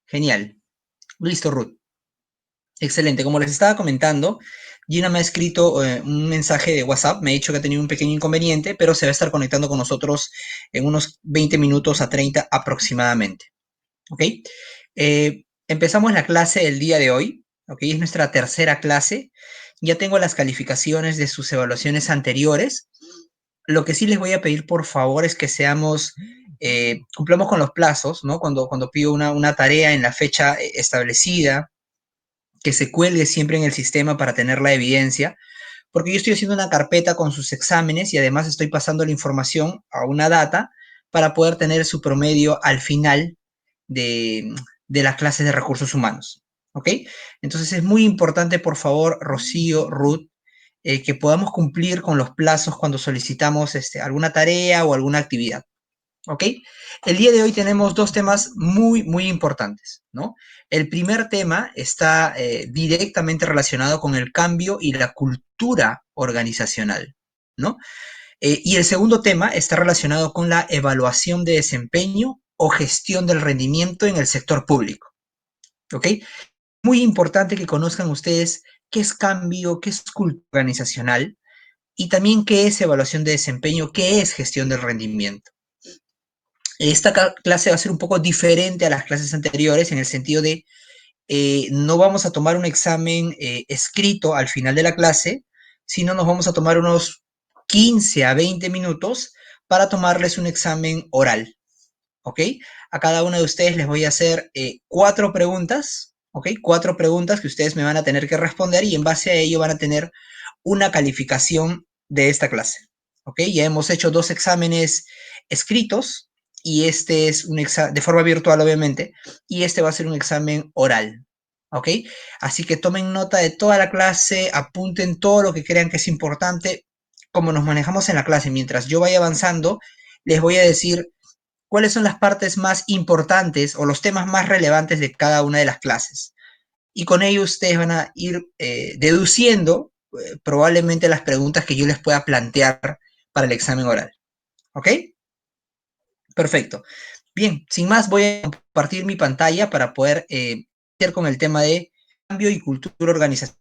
Genial. Listo, Ruth. Excelente. Como les estaba comentando, Gina me ha escrito un mensaje de WhatsApp, me ha dicho que ha tenido un pequeño inconveniente, pero se va a estar conectando con nosotros en unos 20 minutos a 30 aproximadamente. ¿Ok? Empezamos la clase del día de hoy. ¿Ok? Es nuestra tercera clase. Ya tengo las calificaciones de sus evaluaciones anteriores. Lo que sí les voy a pedir, por favor, es que cumplamos con los plazos, ¿no? Cuando pido una tarea en la fecha establecida, que se cuelgue siempre en el sistema para tener la evidencia, porque yo estoy haciendo una carpeta con sus exámenes y además estoy pasando la información a una data para poder tener su promedio al final de, de las clases de recursos humanos. ¿Ok? Entonces es muy importante, por favor, Rocío, Ruth, que podamos cumplir con los plazos cuando solicitamos alguna tarea o alguna actividad. ¿Ok? El día de hoy tenemos dos temas muy, muy importantes, ¿no? El primer tema está directamente relacionado con el cambio y la cultura organizacional, ¿no? Y el segundo tema está relacionado con la evaluación de desempeño o gestión del rendimiento en el sector público, ¿ok? Muy importante que conozcan ustedes qué es cambio, qué es cultura organizacional y también qué es evaluación de desempeño, qué es gestión del rendimiento. Esta clase va a ser un poco diferente a las clases anteriores en el sentido de no vamos a tomar un examen escrito al final de la clase, sino nos vamos a tomar unos 15 a 20 minutos para tomarles un examen oral, ¿ok? A cada uno de ustedes les voy a hacer 4 preguntas, ¿ok? 4 preguntas que ustedes me van a tener que responder y en base a ello van a tener una calificación de esta clase, ¿ok? Ya hemos hecho 2 exámenes escritos y este es un examen de forma virtual, obviamente, y este va a ser un examen oral, ¿ok? Así que tomen nota de toda la clase, apunten todo lo que crean que es importante, como nos manejamos en la clase. Mientras yo vaya avanzando, les voy a decir cuáles son las partes más importantes o los temas más relevantes de cada una de las clases. Y con ello ustedes van a ir deduciendo probablemente las preguntas que yo les pueda plantear para el examen oral. ¿Ok? Perfecto. Bien, sin más voy a compartir mi pantalla para poder iniciar con el tema de cambio y cultura organizacional.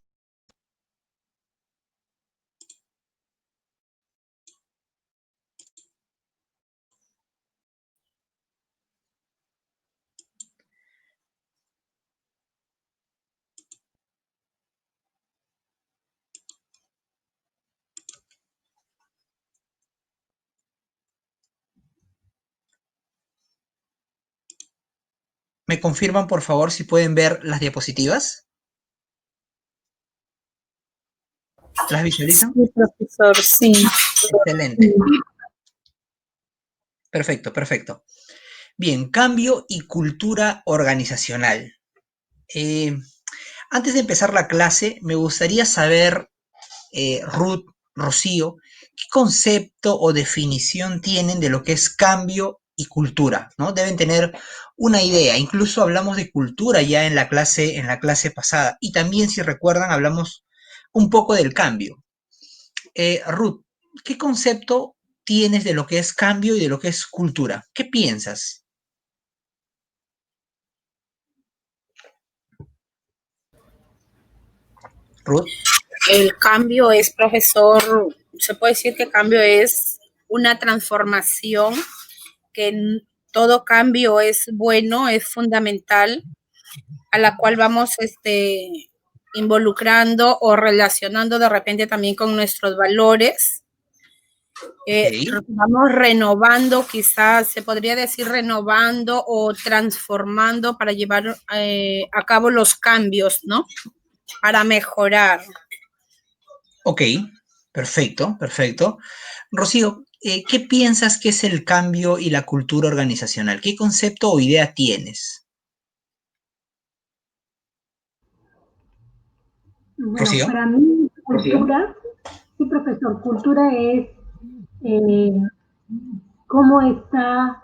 ¿Me confirman, por favor, si pueden ver las diapositivas? ¿Las visualizan? Sí, profesor, sí. Excelente. Perfecto, perfecto. Bien, cambio y cultura organizacional. Antes de empezar la clase, me gustaría saber, Ruth, Rocío, qué concepto o definición tienen de lo que es cambio y cultura, ¿no? Deben tener una idea. Incluso hablamos de cultura ya en la clase pasada. Y también, si recuerdan, hablamos un poco del cambio. Ruth, ¿qué concepto tienes de lo que es cambio y de lo que es cultura? ¿Qué piensas? Ruth. El cambio es, profesor, se puede decir que cambio es una transformación, que todo cambio es bueno, es fundamental, a la cual vamos involucrando o relacionando de repente también con nuestros valores. Okay. Vamos renovando, quizás se podría decir renovando o transformando para llevar a cabo los cambios, ¿no? Para mejorar. Ok, perfecto, perfecto. Rocío, ¿qué piensas que es el cambio y la cultura organizacional? ¿Qué concepto o idea tienes? Bueno, Rocío. para mí, cultura, sí, profesor, cultura es eh, cómo está,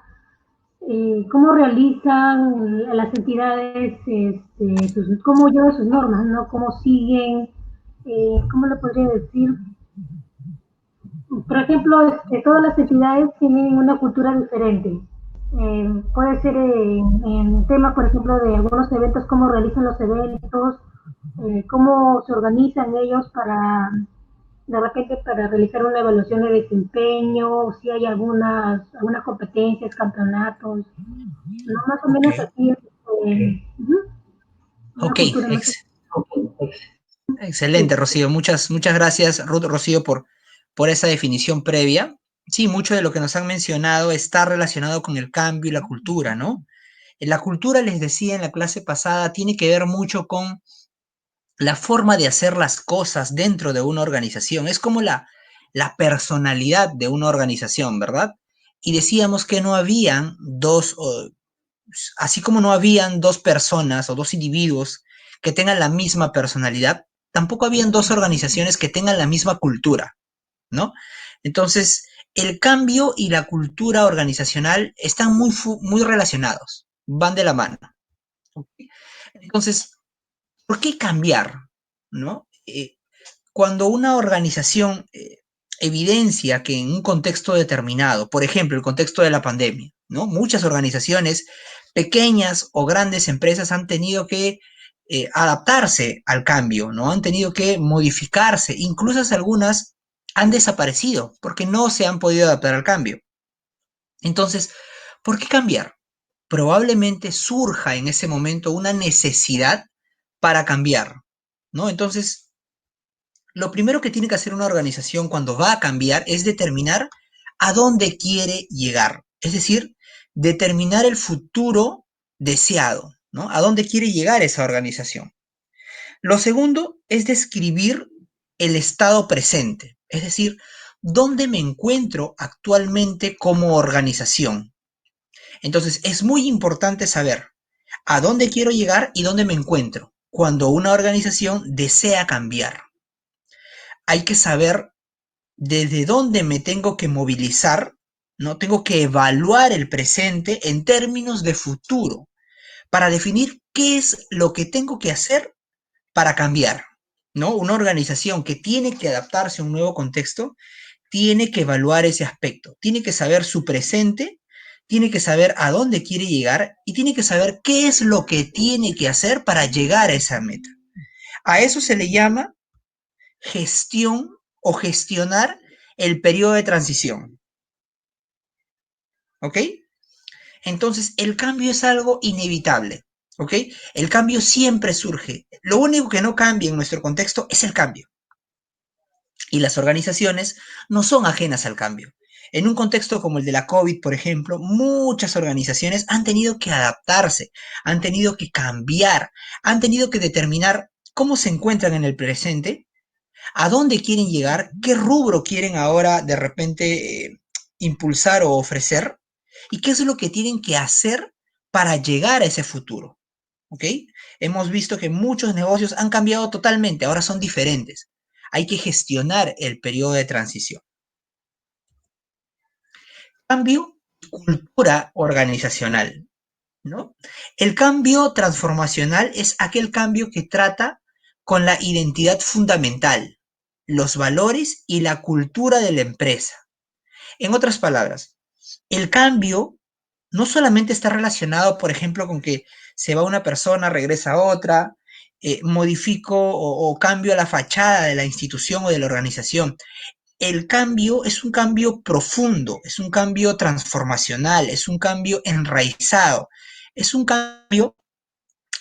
cómo realizan las entidades, cómo llevan sus normas, ¿no? Cómo siguen, ¿cómo le podría decir? Por ejemplo, todas las entidades tienen una cultura diferente. Puede ser en temas, por ejemplo, de algunos eventos, cómo realizan los eventos, cómo se organizan ellos para, de repente, para realizar una evaluación de desempeño, si hay algunas competencias, campeonatos, ¿no? Más o Ok, menos así es, una ok, cultura más. excelente, Rocío. Muchas gracias, Ruth, Rocío, por esa definición previa. Sí, mucho de lo que nos han mencionado está relacionado con el cambio y la cultura, ¿no? La cultura, les decía en la clase pasada, tiene que ver mucho con la forma de hacer las cosas dentro de una organización. Es como la personalidad de una organización, ¿verdad? Y decíamos que no habían así como no habían dos personas o dos individuos que tengan la misma personalidad, tampoco habían dos organizaciones que tengan la misma cultura, ¿no? Entonces, el cambio y la cultura organizacional están muy relacionados, van de la mano. ¿Okay? Entonces, ¿por qué cambiar? ¿No? Cuando una organización evidencia que en un contexto determinado, por ejemplo, el contexto de la pandemia, ¿no? Muchas organizaciones, pequeñas o grandes empresas, han tenido que adaptarse al cambio, ¿no? Han tenido que modificarse, incluso algunas han desaparecido porque no se han podido adaptar al cambio. Entonces, ¿por qué cambiar? Probablemente surja en ese momento una necesidad para cambiar, ¿no? Entonces, lo primero que tiene que hacer una organización cuando va a cambiar es determinar a dónde quiere llegar. Es decir, determinar el futuro deseado, ¿no? A dónde quiere llegar esa organización. Lo segundo es describir el estado presente, es decir, dónde me encuentro actualmente como organización. Entonces, es muy importante saber a dónde quiero llegar y dónde me encuentro cuando una organización desea cambiar. Hay que saber desde dónde me tengo que movilizar, ¿no? Tengo que evaluar el presente en términos de futuro para definir qué es lo que tengo que hacer para cambiar, ¿no? Una organización que tiene que adaptarse a un nuevo contexto tiene que evaluar ese aspecto, tiene que saber su presente, tiene que saber a dónde quiere llegar y tiene que saber qué es lo que tiene que hacer para llegar a esa meta. A eso se le llama gestión o gestionar el periodo de transición. ¿Ok? Entonces, el cambio es algo inevitable. ¿Ok? El cambio siempre surge. Lo único que no cambia en nuestro contexto es el cambio. Y las organizaciones no son ajenas al cambio. En un contexto como el de la COVID, por ejemplo, muchas organizaciones han tenido que adaptarse, han tenido que cambiar, han tenido que determinar cómo se encuentran en el presente, a dónde quieren llegar, qué rubro quieren ahora de repente impulsar o ofrecer y qué es lo que tienen que hacer para llegar a ese futuro. ¿Ok? Hemos visto que muchos negocios han cambiado totalmente, ahora son diferentes. Hay que gestionar el periodo de transición. Cambio y cultura organizacional, ¿no? El cambio transformacional es aquel cambio que trata con la identidad fundamental, los valores y la cultura de la empresa. En otras palabras, el cambio no solamente está relacionado, por ejemplo, con que se va una persona, regresa otra, modifico o cambio la fachada de la institución o de la organización. El cambio es un cambio profundo, es un cambio transformacional, es un cambio enraizado, es un cambio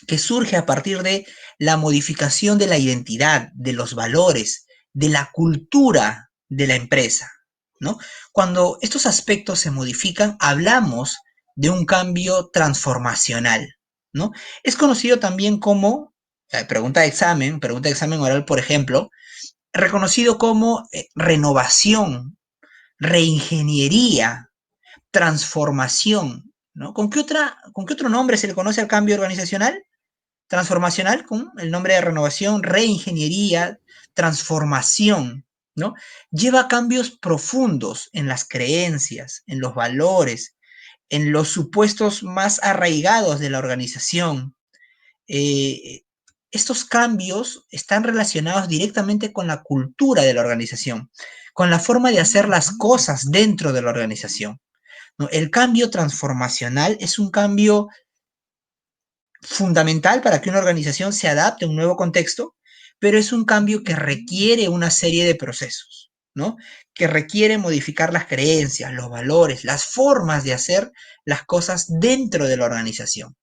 que surge a partir de la modificación de la identidad, de los valores, de la cultura de la empresa, ¿no? Cuando estos aspectos se modifican, hablamos de un cambio transformacional, ¿no? Es conocido también como, pregunta de examen oral, por ejemplo, reconocido como renovación, reingeniería, transformación, ¿no? ¿Con qué otro nombre se le conoce al cambio organizacional? Transformacional, con el nombre de renovación, reingeniería, transformación, ¿no? Lleva cambios profundos en las creencias, en los valores, en los supuestos más arraigados de la organización. Eh, Estos cambios están relacionados directamente con la cultura de la organización, con la forma de hacer las cosas dentro de la organización. ¿no? El cambio transformacional es un cambio fundamental para que una organización se adapte a un nuevo contexto, pero es un cambio que requiere una serie de procesos, ¿no? Que requiere modificar las creencias, los valores, las formas de hacer las cosas dentro de la organización.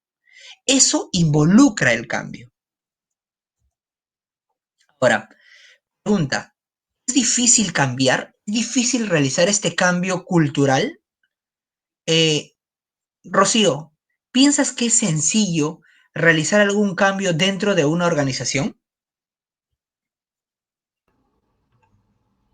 Eso involucra el cambio. Ahora, pregunta, ¿es difícil cambiar? ¿Es difícil realizar este cambio cultural? Eh, Rocío, ¿piensas que es sencillo realizar algún cambio dentro de una organización?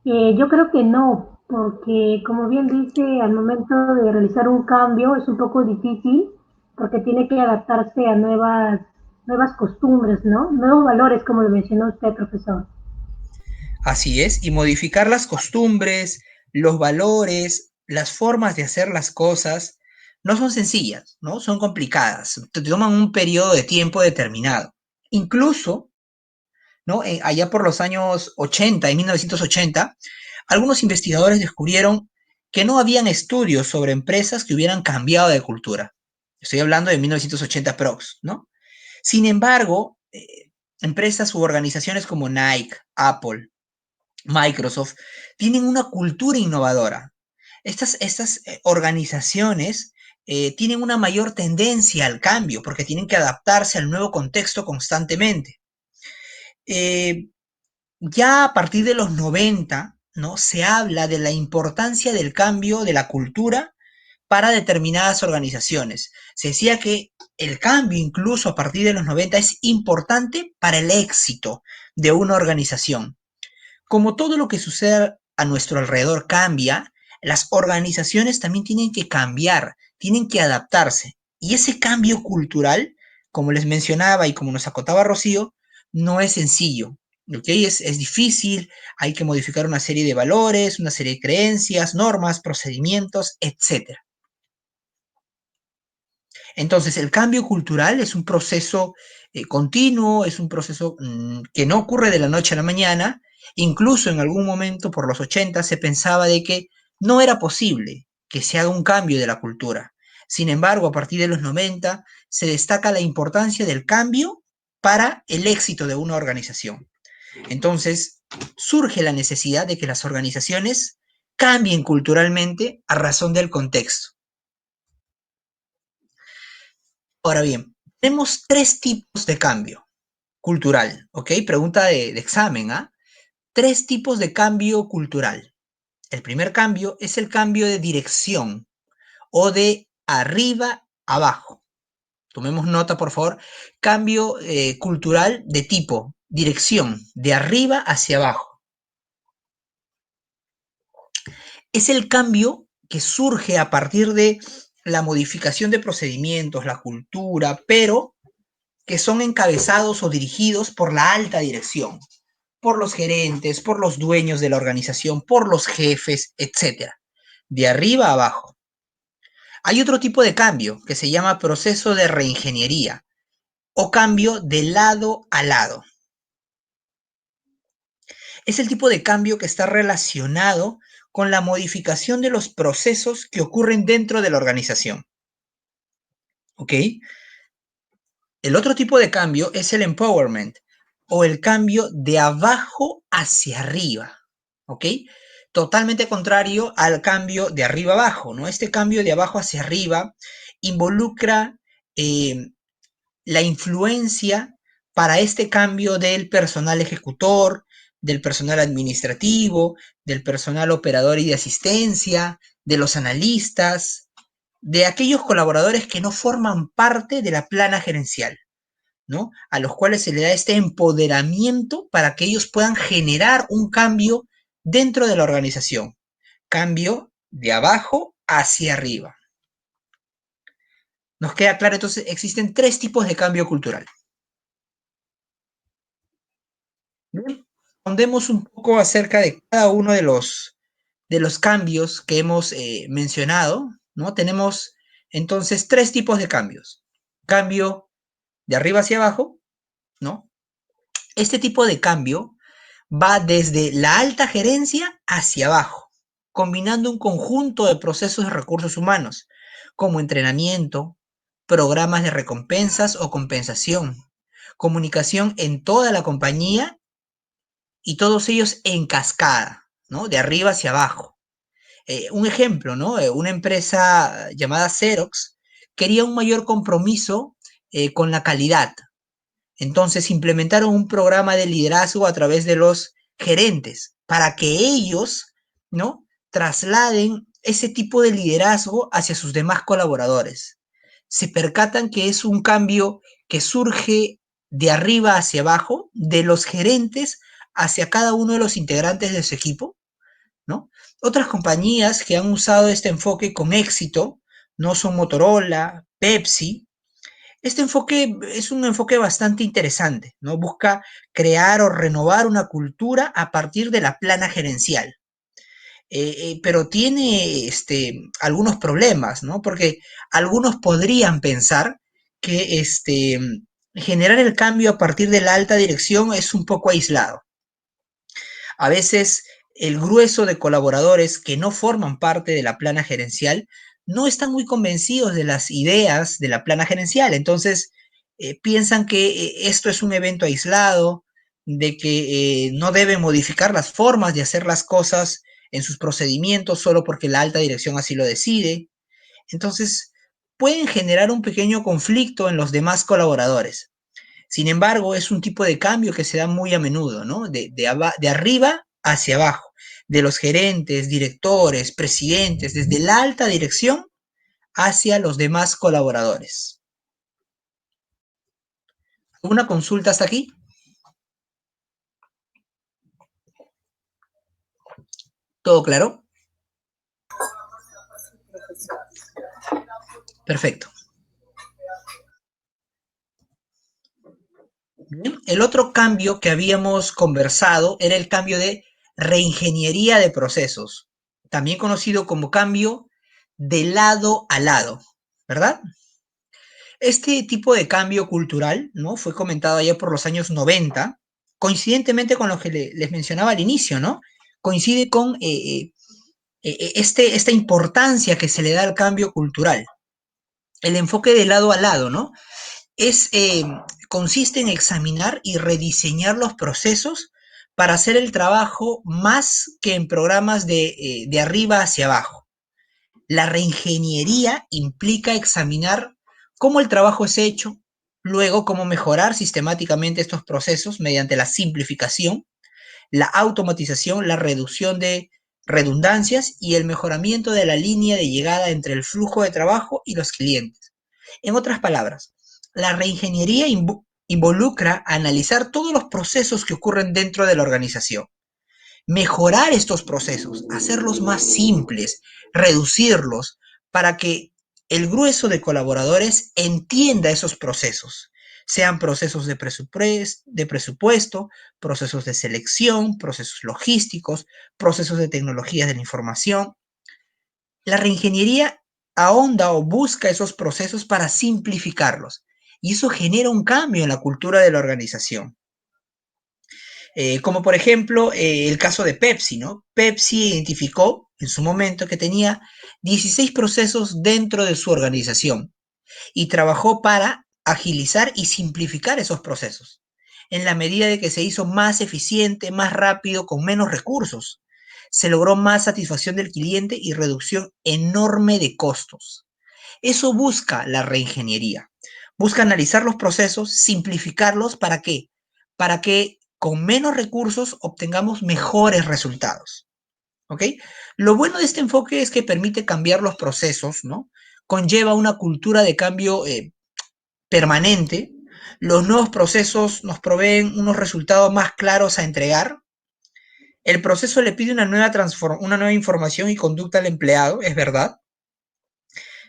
Yo creo que no, porque como bien dice, al momento de realizar un cambio es un poco difícil porque tiene que adaptarse a nuevas costumbres, ¿no? Nuevos valores, como lo mencionó usted, profesor. Así es, y modificar las costumbres, los valores, las formas de hacer las cosas, no son sencillas, ¿no? Son complicadas, te toman un periodo de tiempo determinado. Incluso, ¿no? Allá por los años 80, en 1980, algunos investigadores descubrieron que no habían estudios sobre empresas que hubieran cambiado de cultura. Estoy hablando de 1980 prox, ¿no? Sin embargo, empresas u organizaciones como Nike, Apple, Microsoft, tienen una cultura innovadora. Estas organizaciones tienen una mayor tendencia al cambio porque tienen que adaptarse al nuevo contexto constantemente. Eh, ya a partir de los 90, ¿no? Se habla de la importancia del cambio de la cultura para determinadas organizaciones. Se decía que el cambio, incluso a partir de los 90, es importante para el éxito de una organización. Como todo lo que sucede a nuestro alrededor cambia, las organizaciones también tienen que cambiar, tienen que adaptarse. Y ese cambio cultural, como les mencionaba y como nos acotaba Rocío, no es sencillo. ¿Okay? Es difícil, hay que modificar una serie de valores, una serie de creencias, normas, procedimientos, etc. Entonces, el cambio cultural es un proceso continuo, es un proceso que no ocurre de la noche a la mañana. Incluso en algún momento, por los 80, se pensaba de que no era posible que se haga un cambio de la cultura. Sin embargo, a partir de los 90, se destaca la importancia del cambio para el éxito de una organización. Entonces, surge la necesidad de que las organizaciones cambien culturalmente a razón del contexto. Ahora bien, tenemos tres tipos de cambio cultural, ¿ok? Pregunta de examen, ¿ah? Tres tipos de cambio cultural. El primer cambio es el cambio de dirección o de arriba a abajo. Tomemos nota, por favor. Cambio cultural de tipo, dirección, de arriba hacia abajo. Es el cambio que surge a partir de la modificación de procedimientos, la cultura, pero que son encabezados o dirigidos por la alta dirección, por los gerentes, por los dueños de la organización, por los jefes, etcétera, de arriba a abajo. Hay otro tipo de cambio que se llama proceso de reingeniería o cambio de lado a lado. Es el tipo de cambio que está relacionado con la modificación de los procesos que ocurren dentro de la organización. ¿Ok? El otro tipo de cambio es el empowerment o el cambio de abajo hacia arriba, ¿ok? Totalmente contrario al cambio de arriba abajo, ¿no? Este cambio de abajo hacia arriba involucra la influencia para este cambio del personal ejecutor, del personal administrativo, del personal operador y de asistencia, de los analistas, de aquellos colaboradores que no forman parte de la plana gerencial, ¿no? A los cuales se le da este empoderamiento para que ellos puedan generar un cambio dentro de la organización. Cambio de abajo hacia arriba. Nos queda claro, entonces, existen tres tipos de cambio cultural. Bien, respondemos un poco acerca de cada uno de los cambios que hemos mencionado, ¿no? Tenemos entonces tres tipos de cambios. Cambio de arriba hacia abajo, ¿no? Este tipo de cambio va desde la alta gerencia hacia abajo, combinando un conjunto de procesos de recursos humanos, como entrenamiento, programas de recompensas o compensación, comunicación en toda la compañía y todos ellos en cascada, ¿no? De arriba hacia abajo. Un ejemplo, ¿no? Una empresa llamada Xerox quería un mayor compromiso con la calidad. Entonces implementaron un programa de liderazgo a través de los gerentes para que ellos, ¿no? Trasladen ese tipo de liderazgo hacia sus demás colaboradores. Se percatan que es un cambio que surge de arriba hacia abajo, de los gerentes hacia cada uno de los integrantes de su equipo, ¿no? Otras compañías que han usado este enfoque con éxito no son Motorola, Pepsi. Este enfoque es un enfoque bastante interesante, ¿no? Busca crear o renovar una cultura a partir de la plana gerencial. Pero tiene algunos problemas, ¿no? Porque algunos podrían pensar que generar el cambio a partir de la alta dirección es un poco aislado. A veces el grueso de colaboradores que no forman parte de la plana gerencial no están muy convencidos de las ideas de la plana gerencial. Entonces, piensan que esto es un evento aislado, de que no deben modificar las formas de hacer las cosas en sus procedimientos solo porque la alta dirección así lo decide. Entonces, pueden generar un pequeño conflicto en los demás colaboradores. Sin embargo, es un tipo de cambio que se da muy a menudo, ¿no? De arriba hacia abajo, de los gerentes, directores, presidentes, desde la alta dirección hacia los demás colaboradores. ¿Alguna consulta hasta aquí? ¿Todo claro? Perfecto. Bien. El otro cambio que habíamos conversado era el cambio de reingeniería de procesos, también conocido como cambio de lado a lado, ¿verdad? Este tipo de cambio cultural, ¿no? Fue comentado allá por los años 90, coincidentemente con lo que les mencionaba al inicio, ¿no? Coincide con esta importancia que se le da al cambio cultural. El enfoque de lado a lado, ¿no? Es, consiste en examinar y rediseñar los procesos para hacer el trabajo más que en programas de arriba hacia abajo. La reingeniería implica examinar cómo el trabajo es hecho, luego cómo mejorar sistemáticamente estos procesos mediante la simplificación, la automatización, la reducción de redundancias y el mejoramiento de la línea de llegada entre el flujo de trabajo y los clientes. En otras palabras, la reingeniería involucra analizar todos los procesos que ocurren dentro de la organización, mejorar estos procesos, hacerlos más simples, reducirlos para que el grueso de colaboradores entienda esos procesos, sean procesos de presupuesto, procesos de selección, procesos logísticos, procesos de tecnologías de la información. La reingeniería ahonda o busca esos procesos para simplificarlos y eso genera un cambio en la cultura de la organización. Como por ejemplo el caso de Pepsi, ¿no? Pepsi identificó en su momento que tenía 16 procesos dentro de su organización y trabajó para agilizar y simplificar esos procesos, en la medida de que se hizo más eficiente, más rápido, con menos recursos. Se logró más satisfacción del cliente y reducción enorme de costos. Eso busca la reingeniería. Busca analizar los procesos, simplificarlos, ¿para qué? Para que con menos recursos obtengamos mejores resultados. ¿Ok? Lo bueno de este enfoque es que permite cambiar los procesos, ¿no? Conlleva una cultura de cambio permanente. Los nuevos procesos nos proveen unos resultados más claros a entregar. El proceso le pide una nueva información y conducta al empleado, es verdad,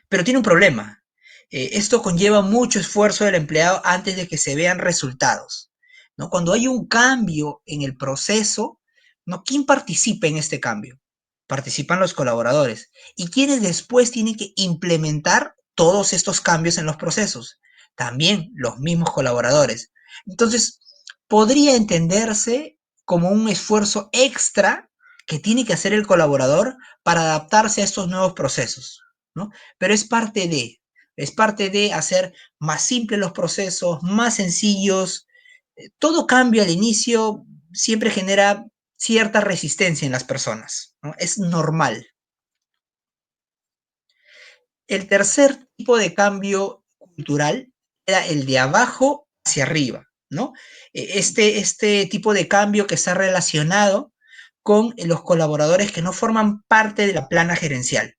pero tiene un problema. Esto conlleva mucho esfuerzo del empleado antes de que se vean resultados, ¿no? Cuando hay un cambio en el proceso, ¿no? ¿Quién participa en este cambio? Participan los colaboradores. ¿Y quiénes después tienen que implementar todos estos cambios en los procesos? También los mismos colaboradores. Entonces, podría entenderse como un esfuerzo extra que tiene que hacer el colaborador para adaptarse a estos nuevos procesos, ¿no? Pero es parte de hacer más simples los procesos, más sencillos. Todo cambio al inicio siempre genera cierta resistencia en las personas, ¿no? Es normal. El tercer tipo de cambio cultural era el de abajo hacia arriba, ¿no? Este tipo de cambio que está relacionado con los colaboradores que no forman parte de la plana gerencial,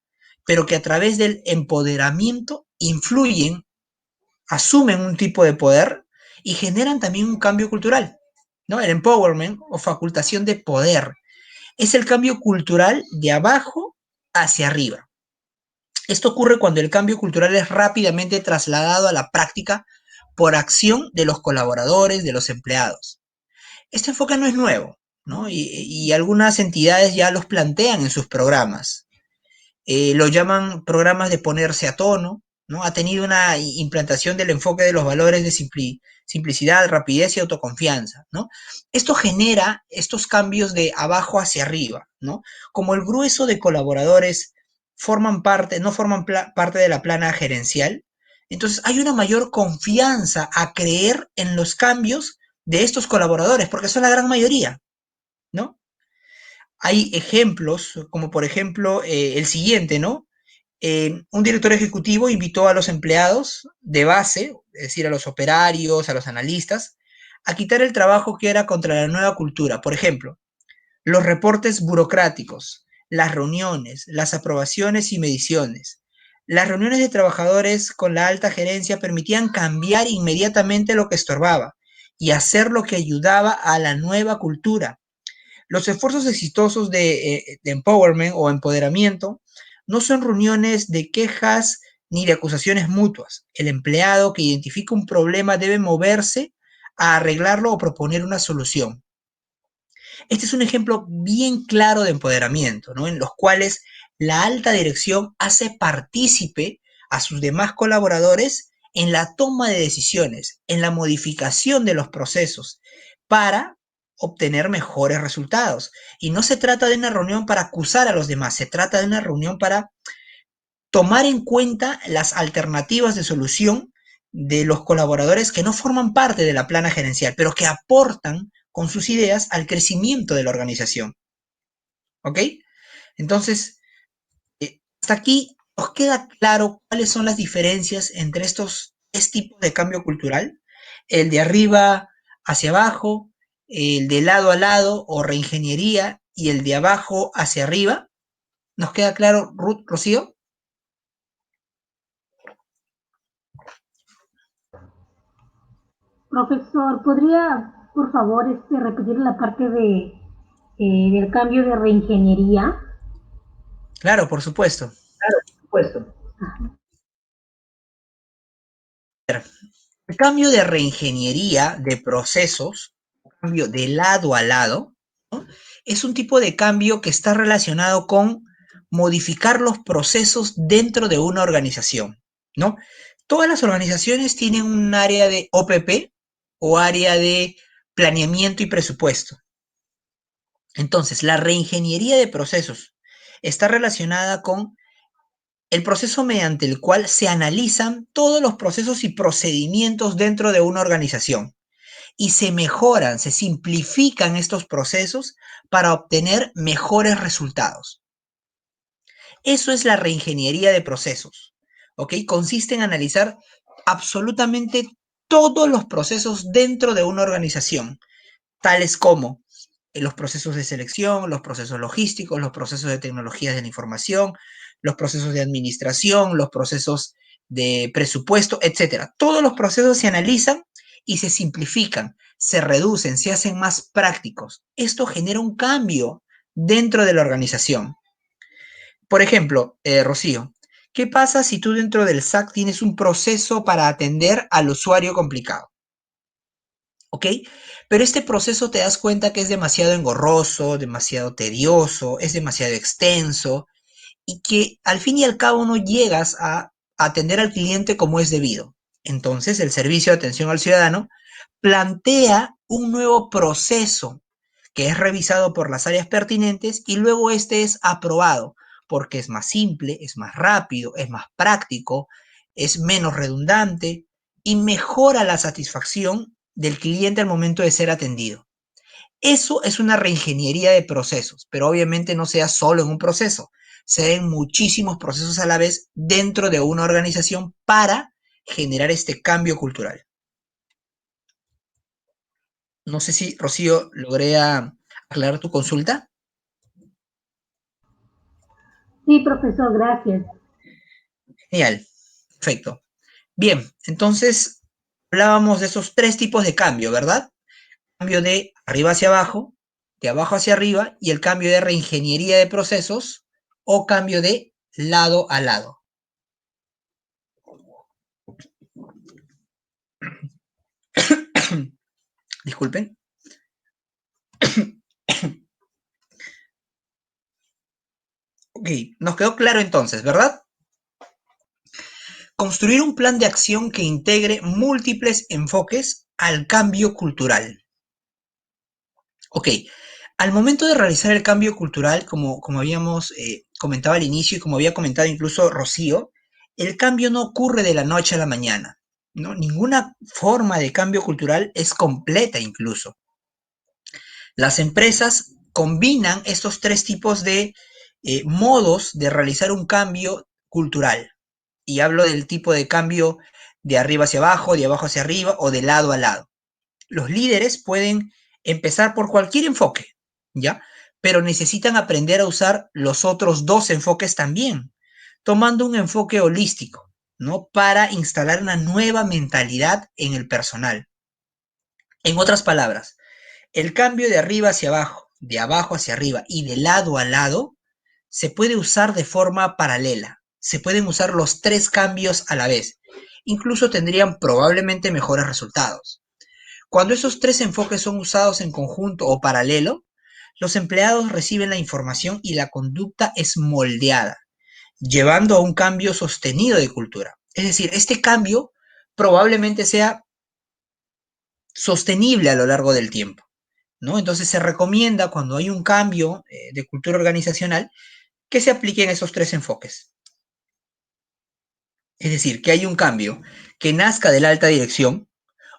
pero que a través del empoderamiento influyen, asumen un tipo de poder y generan también un cambio cultural, ¿no? El empowerment o facultación de poder es el cambio cultural de abajo hacia arriba. Esto ocurre cuando el cambio cultural es rápidamente trasladado a la práctica por acción de los colaboradores, de los empleados. Este enfoque no es nuevo, ¿no? Y algunas entidades ya los plantean en sus programas. Lo llaman programas de ponerse a tono, ¿no? Ha tenido una implantación del enfoque de los valores de simplicidad, rapidez y autoconfianza, ¿no? Esto genera estos cambios de abajo hacia arriba, ¿no? Como el grueso de colaboradores no forman parte de la plana gerencial, entonces hay una mayor confianza a creer en los cambios de estos colaboradores, porque son la gran mayoría, ¿no? Hay ejemplos, como por ejemplo el siguiente, ¿no? Un director ejecutivo invitó a los empleados de base, es decir, a los operarios, a los analistas, a quitar el trabajo que era contra la nueva cultura. Por ejemplo, los reportes burocráticos, las reuniones, las aprobaciones y mediciones. Las reuniones de trabajadores con la alta gerencia permitían cambiar inmediatamente lo que estorbaba y hacer lo que ayudaba a la nueva cultura. Los esfuerzos exitosos de empowerment o empoderamiento no son reuniones de quejas ni de acusaciones mutuas. El empleado que identifica un problema debe moverse a arreglarlo o proponer una solución. Este es un ejemplo bien claro de empoderamiento, ¿no? En los cuales la alta dirección hace partícipe a sus demás colaboradores en la toma de decisiones, en la modificación de los procesos para obtener mejores resultados. Y no se trata de una reunión para acusar a los demás, se trata de una reunión para tomar en cuenta las alternativas de solución de los colaboradores que no forman parte de la plana gerencial, pero que aportan con sus ideas al crecimiento de la organización. ¿Ok? Entonces, hasta aquí os queda claro cuáles son las diferencias entre estos tres tipos de cambio cultural, el de arriba hacia abajo, el de lado a lado o reingeniería y el de abajo hacia arriba. ¿Nos queda claro, Ruth, Rocío? Profesor, ¿podría, por favor, repetir la parte del cambio de reingeniería? Claro, por supuesto. Claro, por supuesto. El cambio de reingeniería de procesos, cambio de lado a lado, ¿no? Es un tipo de cambio que está relacionado con modificar los procesos dentro de una organización, ¿no? Todas las organizaciones tienen un área de OPP o área de planeamiento y presupuesto. Entonces, la reingeniería de procesos está relacionada con el proceso mediante el cual se analizan todos los procesos y procedimientos dentro de una organización y se mejoran, se simplifican estos procesos para obtener mejores resultados. Eso es la reingeniería de procesos, ¿ok? Consiste en analizar absolutamente todos los procesos dentro de una organización, tales como los procesos de selección, los procesos logísticos, los procesos de tecnologías de la información, los procesos de administración, los procesos de presupuesto, etcétera. Todos los procesos se analizan y se simplifican, se reducen, se hacen más prácticos. Esto genera un cambio dentro de la organización. Por ejemplo, Rocío, ¿qué pasa si tú dentro del SAC tienes un proceso para atender al usuario complicado? ¿Ok? Pero este proceso te das cuenta que es demasiado engorroso, demasiado tedioso, es demasiado extenso y que al fin y al cabo no llegas a atender al cliente como es debido. Entonces, el servicio de atención al ciudadano plantea un nuevo proceso que es revisado por las áreas pertinentes y luego este es aprobado, porque es más simple, es más rápido, es más práctico, es menos redundante y mejora la satisfacción del cliente al momento de ser atendido. Eso es una reingeniería de procesos, pero obviamente no sea solo en un proceso, se den muchísimos procesos a la vez dentro de una organización para generar este cambio cultural. No sé si, Rocío, logré aclarar tu consulta. Sí, profesor, gracias. Genial, perfecto. Bien, entonces hablábamos de esos tres tipos de cambio, ¿verdad? Cambio de arriba hacia abajo, de abajo hacia arriba y el cambio de reingeniería de procesos o cambio de lado a lado. Disculpen. Ok, nos quedó claro entonces, ¿verdad? Construir un plan de acción que integre múltiples enfoques al cambio cultural. Ok, al momento de realizar el cambio cultural, como habíamos comentado al inicio y como había comentado incluso Rocío, el cambio no ocurre de la noche a la mañana, ¿no? Ninguna forma de cambio cultural es completa incluso. Las empresas combinan estos tres tipos de modos de realizar un cambio cultural. Y hablo del tipo de cambio de arriba hacia abajo, de abajo hacia arriba o de lado a lado. Los líderes pueden empezar por cualquier enfoque, ¿ya? Pero necesitan aprender a usar los otros dos enfoques también, tomando un enfoque holístico, ¿no? Para instalar una nueva mentalidad en el personal. En otras palabras, el cambio de arriba hacia abajo, de abajo hacia arriba y de lado a lado se puede usar de forma paralela. Se pueden usar los tres cambios a la vez. Incluso tendrían probablemente mejores resultados. Cuando esos tres enfoques son usados en conjunto o paralelo, los empleados reciben la información y la conducta es moldeada, llevando a un cambio sostenido de cultura. Es decir, este cambio probablemente sea sostenible a lo largo del tiempo, ¿no? Entonces se recomienda cuando hay un cambio de cultura organizacional que se apliquen esos tres enfoques. Es decir, que hay un cambio que nazca de la alta dirección,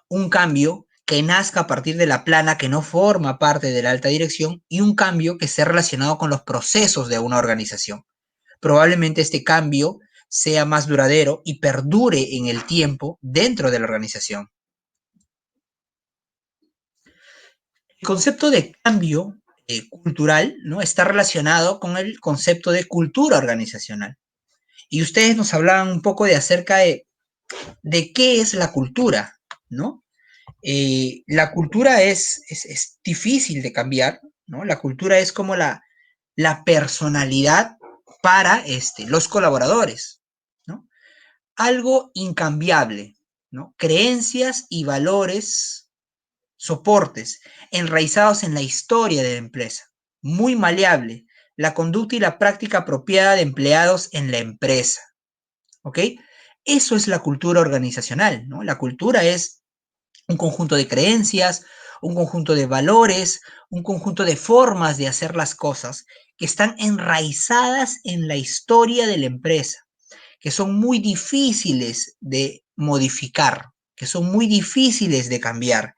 un cambio que nazca a partir de la plana que no forma parte de la alta dirección y un cambio que esté relacionado con los procesos de una organización. Probablemente este cambio sea más duradero y perdure en el tiempo dentro de la organización. El concepto de cambio cultural, ¿no? Está relacionado con el concepto de cultura organizacional. Y ustedes nos hablaban un poco de acerca de qué es la cultura, ¿no? La cultura es difícil de cambiar, ¿no? La cultura es como la personalidad para los colaboradores, ¿no? Algo incambiable, ¿no? Creencias y valores, soportes, enraizados en la historia de la empresa, muy maleable, la conducta y la práctica apropiada de empleados en la empresa, ¿ok? Eso es la cultura organizacional, ¿no? La cultura es un conjunto de creencias, un conjunto de valores, un conjunto de formas de hacer las cosas que están enraizadas en la historia de la empresa, que son muy difíciles de modificar, que son muy difíciles de cambiar.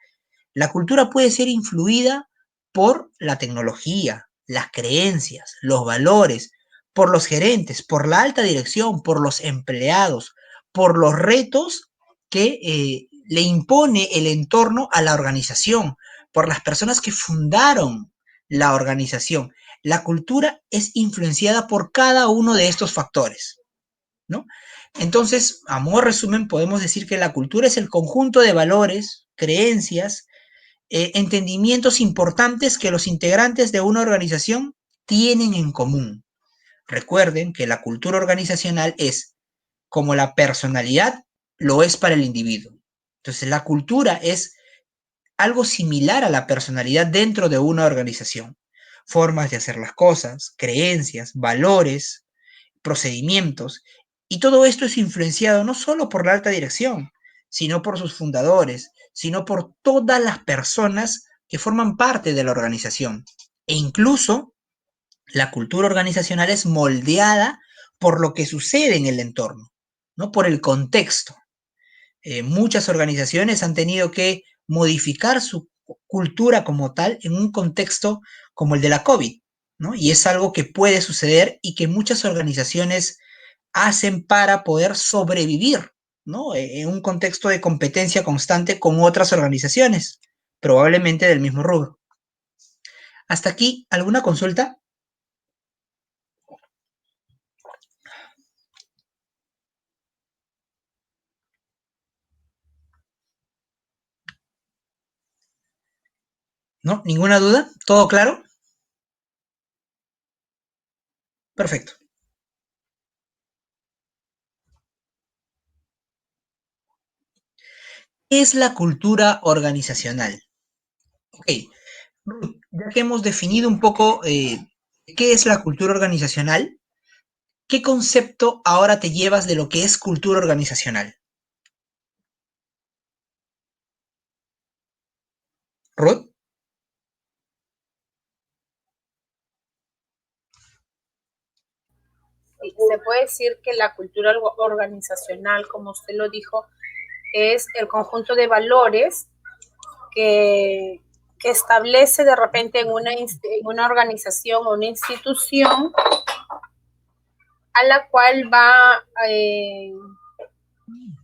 La cultura puede ser influida por la tecnología, las creencias, los valores, por los gerentes, por la alta dirección, por los empleados, por los retos que le impone el entorno a la organización, por las personas que fundaron la organización. La cultura es influenciada por cada uno de estos factores, ¿no? Entonces, a modo de resumen, podemos decir que la cultura es el conjunto de valores, creencias, entendimientos importantes que los integrantes de una organización tienen en común. Recuerden que la cultura organizacional es como la personalidad lo es para el individuo. Entonces, la cultura es algo similar a la personalidad dentro de una organización. Formas de hacer las cosas, creencias, valores, procedimientos, y todo esto es influenciado no solo por la alta dirección, sino por sus fundadores, sino por todas las personas que forman parte de la organización. E incluso la cultura organizacional es moldeada por lo que sucede en el entorno, ¿no? Por el contexto. Muchas organizaciones han tenido que modificar su cultura como tal en un contexto como el de la COVID, ¿no? Y es algo que puede suceder y que muchas organizaciones hacen para poder sobrevivir, ¿no? En un contexto de competencia constante con otras organizaciones, probablemente del mismo rubro. Hasta aquí, ¿alguna consulta? ¿No? ¿Ninguna duda? ¿Todo claro? Perfecto. ¿Qué es la cultura organizacional? Ok, Ruth, ya que hemos definido un poco qué es la cultura organizacional, ¿qué concepto ahora te llevas de lo que es cultura organizacional? Ruth. Se puede decir que la cultura organizacional, como usted lo dijo, es el conjunto de valores que, que establece de repente en una organización o una institución a la cual va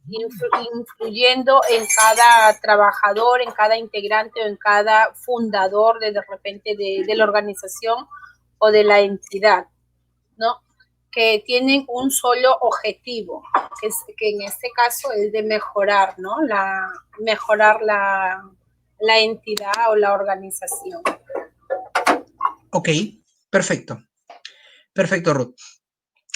influyendo en cada trabajador, en cada integrante o en cada fundador de repente de la organización o de la entidad, ¿no? Que tienen un solo objetivo, que en este caso es de mejorar, ¿no? Mejorar la entidad o la organización. Ok, perfecto. Perfecto, Ruth.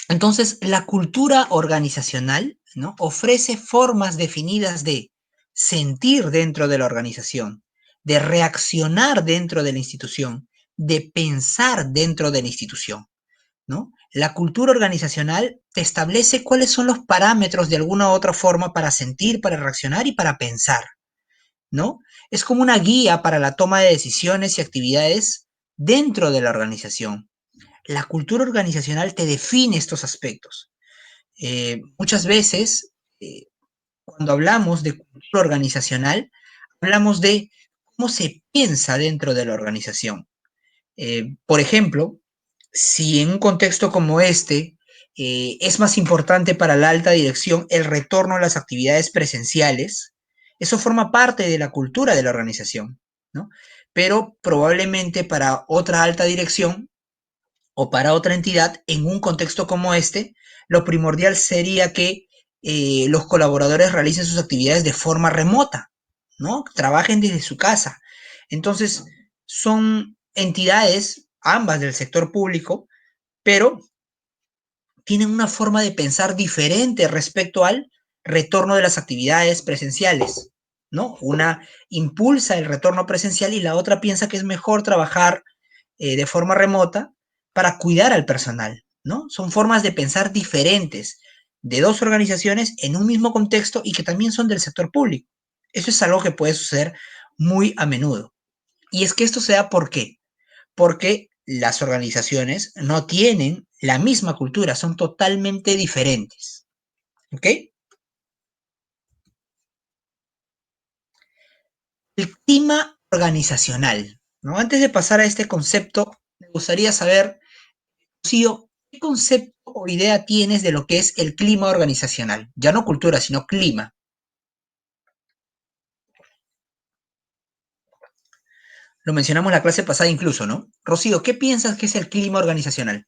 Entonces, la cultura organizacional, ¿no? Ofrece formas definidas de sentir dentro de la organización, de reaccionar dentro de la institución, de pensar dentro de la institución, ¿no? La cultura organizacional te establece cuáles son los parámetros de alguna u otra forma para sentir, para reaccionar y para pensar, ¿no? Es como una guía para la toma de decisiones y actividades dentro de la organización. La cultura organizacional te define estos aspectos. Muchas veces, cuando hablamos de cultura organizacional, hablamos de cómo se piensa dentro de la organización. Por ejemplo, si en un contexto como este es más importante para la alta dirección el retorno a las actividades presenciales, eso forma parte de la cultura de la organización, ¿no? Pero probablemente para otra alta dirección o para otra entidad, en un contexto como este, lo primordial sería que los colaboradores realicen sus actividades de forma remota, ¿no? Trabajen desde su casa. Entonces, son entidades, ambas del sector público, pero tienen una forma de pensar diferente respecto al retorno de las actividades presenciales, ¿no? Una impulsa el retorno presencial y la otra piensa que es mejor trabajar de forma remota para cuidar al personal, ¿no? Son formas de pensar diferentes de dos organizaciones en un mismo contexto y que también son del sector público. Eso es algo que puede suceder muy a menudo. Y es que esto se da ¿por qué? Porque las organizaciones no tienen la misma cultura, son totalmente diferentes. ¿Ok? El clima organizacional, ¿no? Antes de pasar a este concepto, me gustaría saber, Rocío, ¿qué concepto o idea tienes de lo que es el clima organizacional? Ya no cultura, sino clima. Lo mencionamos la clase pasada incluso, ¿no? Rocío, ¿qué piensas que es el clima organizacional?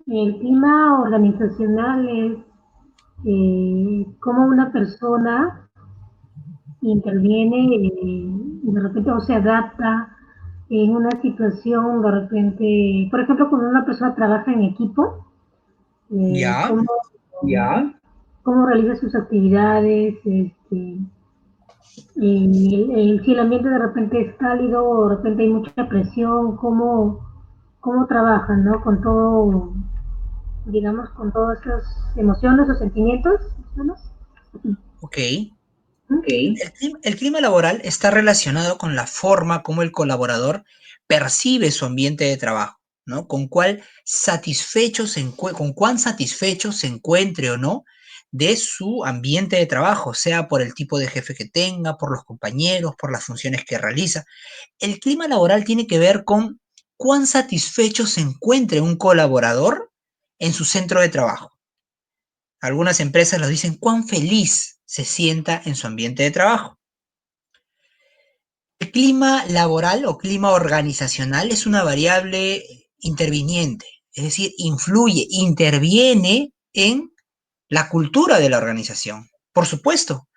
El clima organizacional es cómo una persona interviene de repente o se adapta en una situación de repente, por ejemplo, cuando una persona trabaja en equipo, Ya, cómo, cómo realiza sus actividades, si el ambiente de repente es cálido o de repente hay mucha presión, cómo trabajan, ¿no? Con todo, digamos, con todas esas emociones o sentimientos, ¿no? ok, Ok. El clima laboral está relacionado con la forma como el colaborador percibe su ambiente de trabajo, ¿no? Con cuán satisfecho se encuentre o no de su ambiente de trabajo, sea por el tipo de jefe que tenga, por los compañeros, por las funciones que realiza. El clima laboral tiene que ver con cuán satisfecho se encuentre un colaborador en su centro de trabajo. Algunas empresas lo dicen cuán feliz se sienta en su ambiente de trabajo. El clima laboral o clima organizacional es una variable interviniente, es decir, interviene en la cultura de la organización. Por supuesto,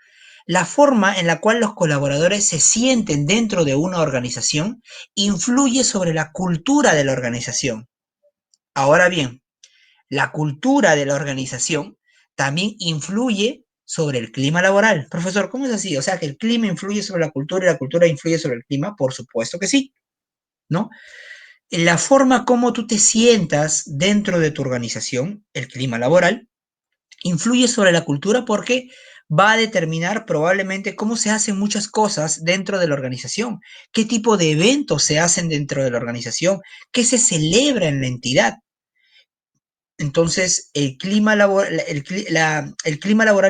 la forma en la cual los colaboradores se sienten dentro de una organización influye sobre la cultura de la organización. Ahora bien, la cultura de la organización también influye sobre el clima laboral. Profesor, ¿cómo es así? O sea, que el clima influye sobre la cultura y la cultura influye sobre el clima. Por supuesto que sí, ¿no? La forma como tú te sientas dentro de tu organización, el clima laboral, influye sobre la cultura porque va a determinar probablemente cómo se hacen muchas cosas dentro de la organización, qué tipo de eventos se hacen dentro de la organización, qué se celebra en la entidad. Entonces, el clima laboral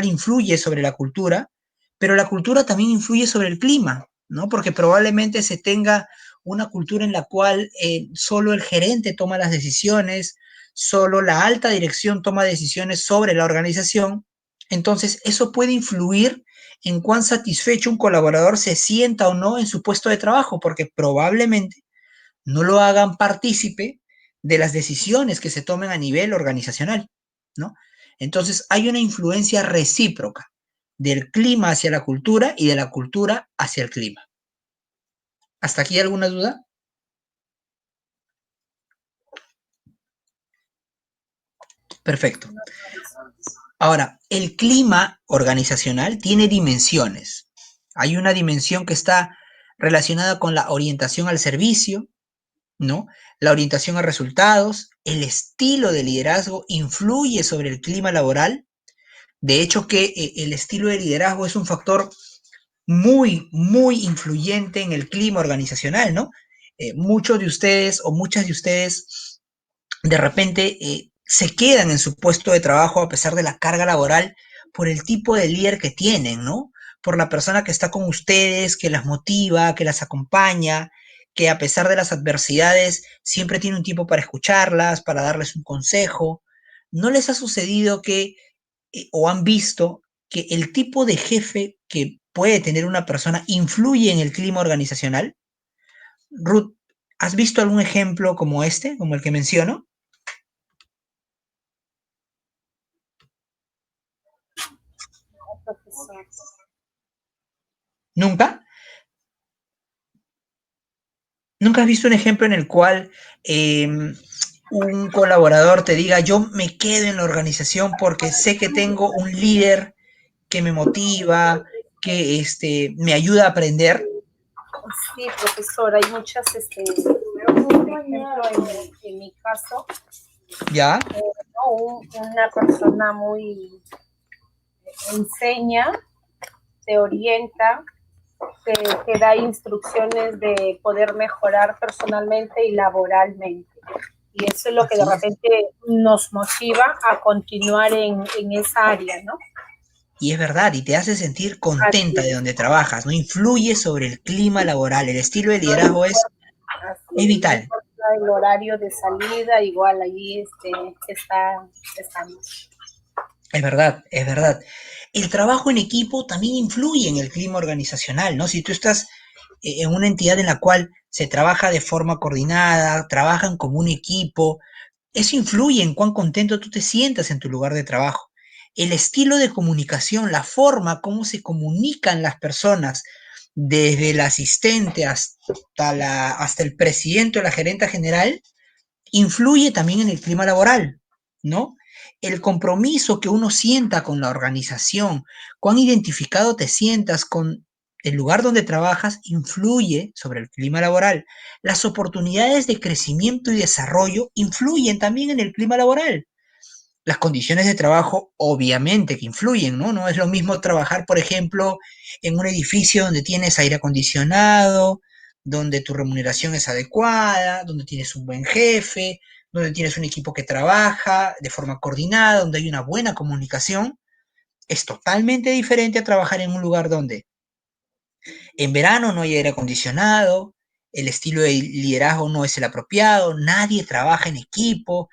influye sobre la cultura, pero la cultura también influye sobre el clima, ¿no? Porque probablemente se tenga una cultura en la cual solo el gerente toma las decisiones, solo la alta dirección toma decisiones sobre la organización. Entonces, eso puede influir en cuán satisfecho un colaborador se sienta o no en su puesto de trabajo, porque probablemente no lo hagan partícipe de las decisiones que se tomen a nivel organizacional, ¿no? Entonces hay una influencia recíproca del clima hacia la cultura y de la cultura hacia el clima. ¿Hasta aquí alguna duda? Perfecto. Ahora, el clima organizacional tiene dimensiones. Hay una dimensión que está relacionada con la orientación al servicio, ¿no? La orientación a resultados, el estilo de liderazgo influye sobre el clima laboral. De hecho, que el estilo de liderazgo es un factor muy, muy influyente en el clima organizacional, ¿no? Muchos de ustedes o muchas de ustedes de repente se quedan en su puesto de trabajo a pesar de la carga laboral por el tipo de líder que tienen, ¿no? Por la persona que está con ustedes, que las motiva, que las acompaña, que a pesar de las adversidades siempre tiene un tiempo para escucharlas, para darles un consejo. ¿No les ha sucedido que o han visto que el tipo de jefe que puede tener una persona influye en el clima organizacional? Ruth, ¿has visto algún ejemplo como este, como el que menciono? Profesor. ¿Nunca? ¿Nunca has visto un ejemplo en el cual un colaborador te diga, yo me quedo en la organización porque sé que tengo un líder que me motiva, que me ayuda a aprender? Sí, profesor, hay muchas, por ejemplo, en mi caso, ¿Ya? ¿no? Una persona muy enseña, te orienta, te da instrucciones de poder mejorar personalmente y laboralmente. Y eso es lo que de Así es. repente nos motiva a continuar en esa área, ¿no? Y es verdad, y te hace sentir Así contenta de es, donde trabajas, ¿no? Influye sobre el clima laboral, el estilo de no liderazgo importa, es así es, no vital. importa el horario de salida, igual ahí estamos. Es verdad, es verdad. El trabajo en equipo también influye en el clima organizacional, ¿no? Si tú estás en una entidad en la cual se trabaja de forma coordinada, trabajan como un equipo, eso influye en cuán contento tú te sientas en tu lugar de trabajo. El estilo de comunicación, la forma como se comunican las personas, desde el asistente hasta el presidente o la gerenta general, influye también en el clima laboral, ¿no? El compromiso que uno sienta con la organización, cuán identificado te sientas con el lugar donde trabajas, influye sobre el clima laboral. Las oportunidades de crecimiento y desarrollo influyen también en el clima laboral. Las condiciones de trabajo obviamente que influyen, ¿no? No es lo mismo trabajar, por ejemplo, en un edificio donde tienes aire acondicionado, donde tu remuneración es adecuada, donde tienes un buen jefe, donde tienes un equipo que trabaja de forma coordinada, donde hay una buena comunicación. Es totalmente diferente a trabajar en un lugar donde en verano no hay aire acondicionado, el estilo de liderazgo no es el apropiado, nadie trabaja en equipo,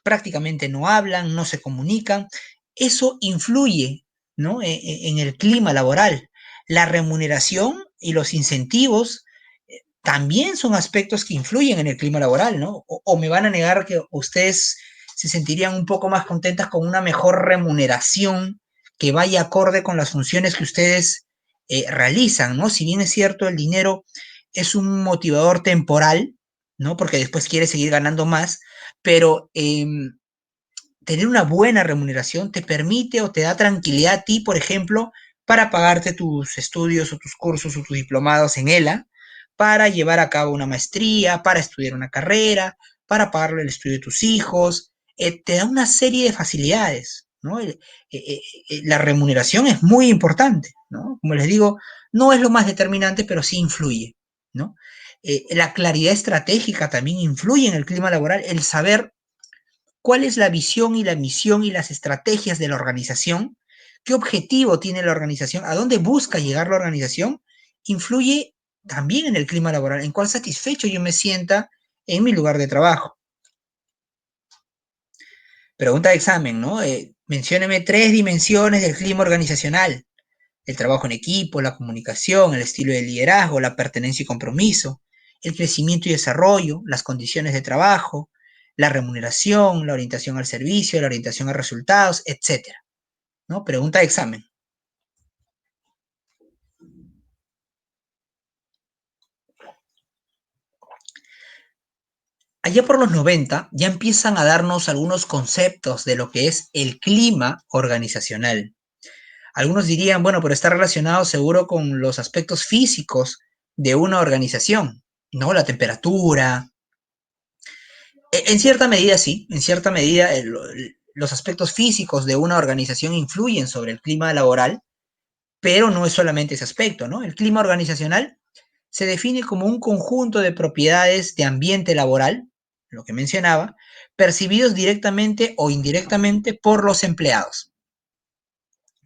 prácticamente no hablan, no se comunican. Eso influye, ¿no? En el clima laboral. La remuneración y los incentivos también son aspectos que influyen en el clima laboral, ¿no? O me van a negar que ustedes se sentirían un poco más contentas con una mejor remuneración que vaya acorde con las funciones que ustedes realizan, ¿no? Si bien es cierto, el dinero es un motivador temporal, ¿no? Porque después quiere seguir ganando más, pero tener una buena remuneración te permite o te da tranquilidad a ti, por ejemplo, para pagarte tus estudios o tus cursos o tus diplomados en ELA, para llevar a cabo una maestría, para estudiar una carrera, para pagarle el estudio de tus hijos. Te da una serie de facilidades, ¿no? La remuneración es muy importante, ¿no? Como les digo, no es lo más determinante, pero sí influye, ¿no? La claridad estratégica también influye en el clima laboral, el saber cuál es la visión y la misión y las estrategias de la organización, qué objetivo tiene la organización, a dónde busca llegar la organización, influye también en el clima laboral, en cuál satisfecho yo me sienta en mi lugar de trabajo. Pregunta de examen, ¿no? Mencióneme 3 dimensiones del clima organizacional: el trabajo en equipo, la comunicación, el estilo de liderazgo, la pertenencia y compromiso, el crecimiento y desarrollo, las condiciones de trabajo, la remuneración, la orientación al servicio, la orientación a resultados, etcétera, ¿no? Pregunta de examen. Allá por los 90 ya empiezan a darnos algunos conceptos de lo que es el clima organizacional. Algunos dirían, bueno, pero está relacionado seguro con los aspectos físicos de una organización, ¿no? La temperatura. En cierta medida sí, en cierta medida los aspectos físicos de una organización influyen sobre el clima laboral, pero no es solamente ese aspecto, ¿no? El clima organizacional se define como un conjunto de propiedades de ambiente laboral, lo que mencionaba, percibidos directamente o indirectamente por los empleados,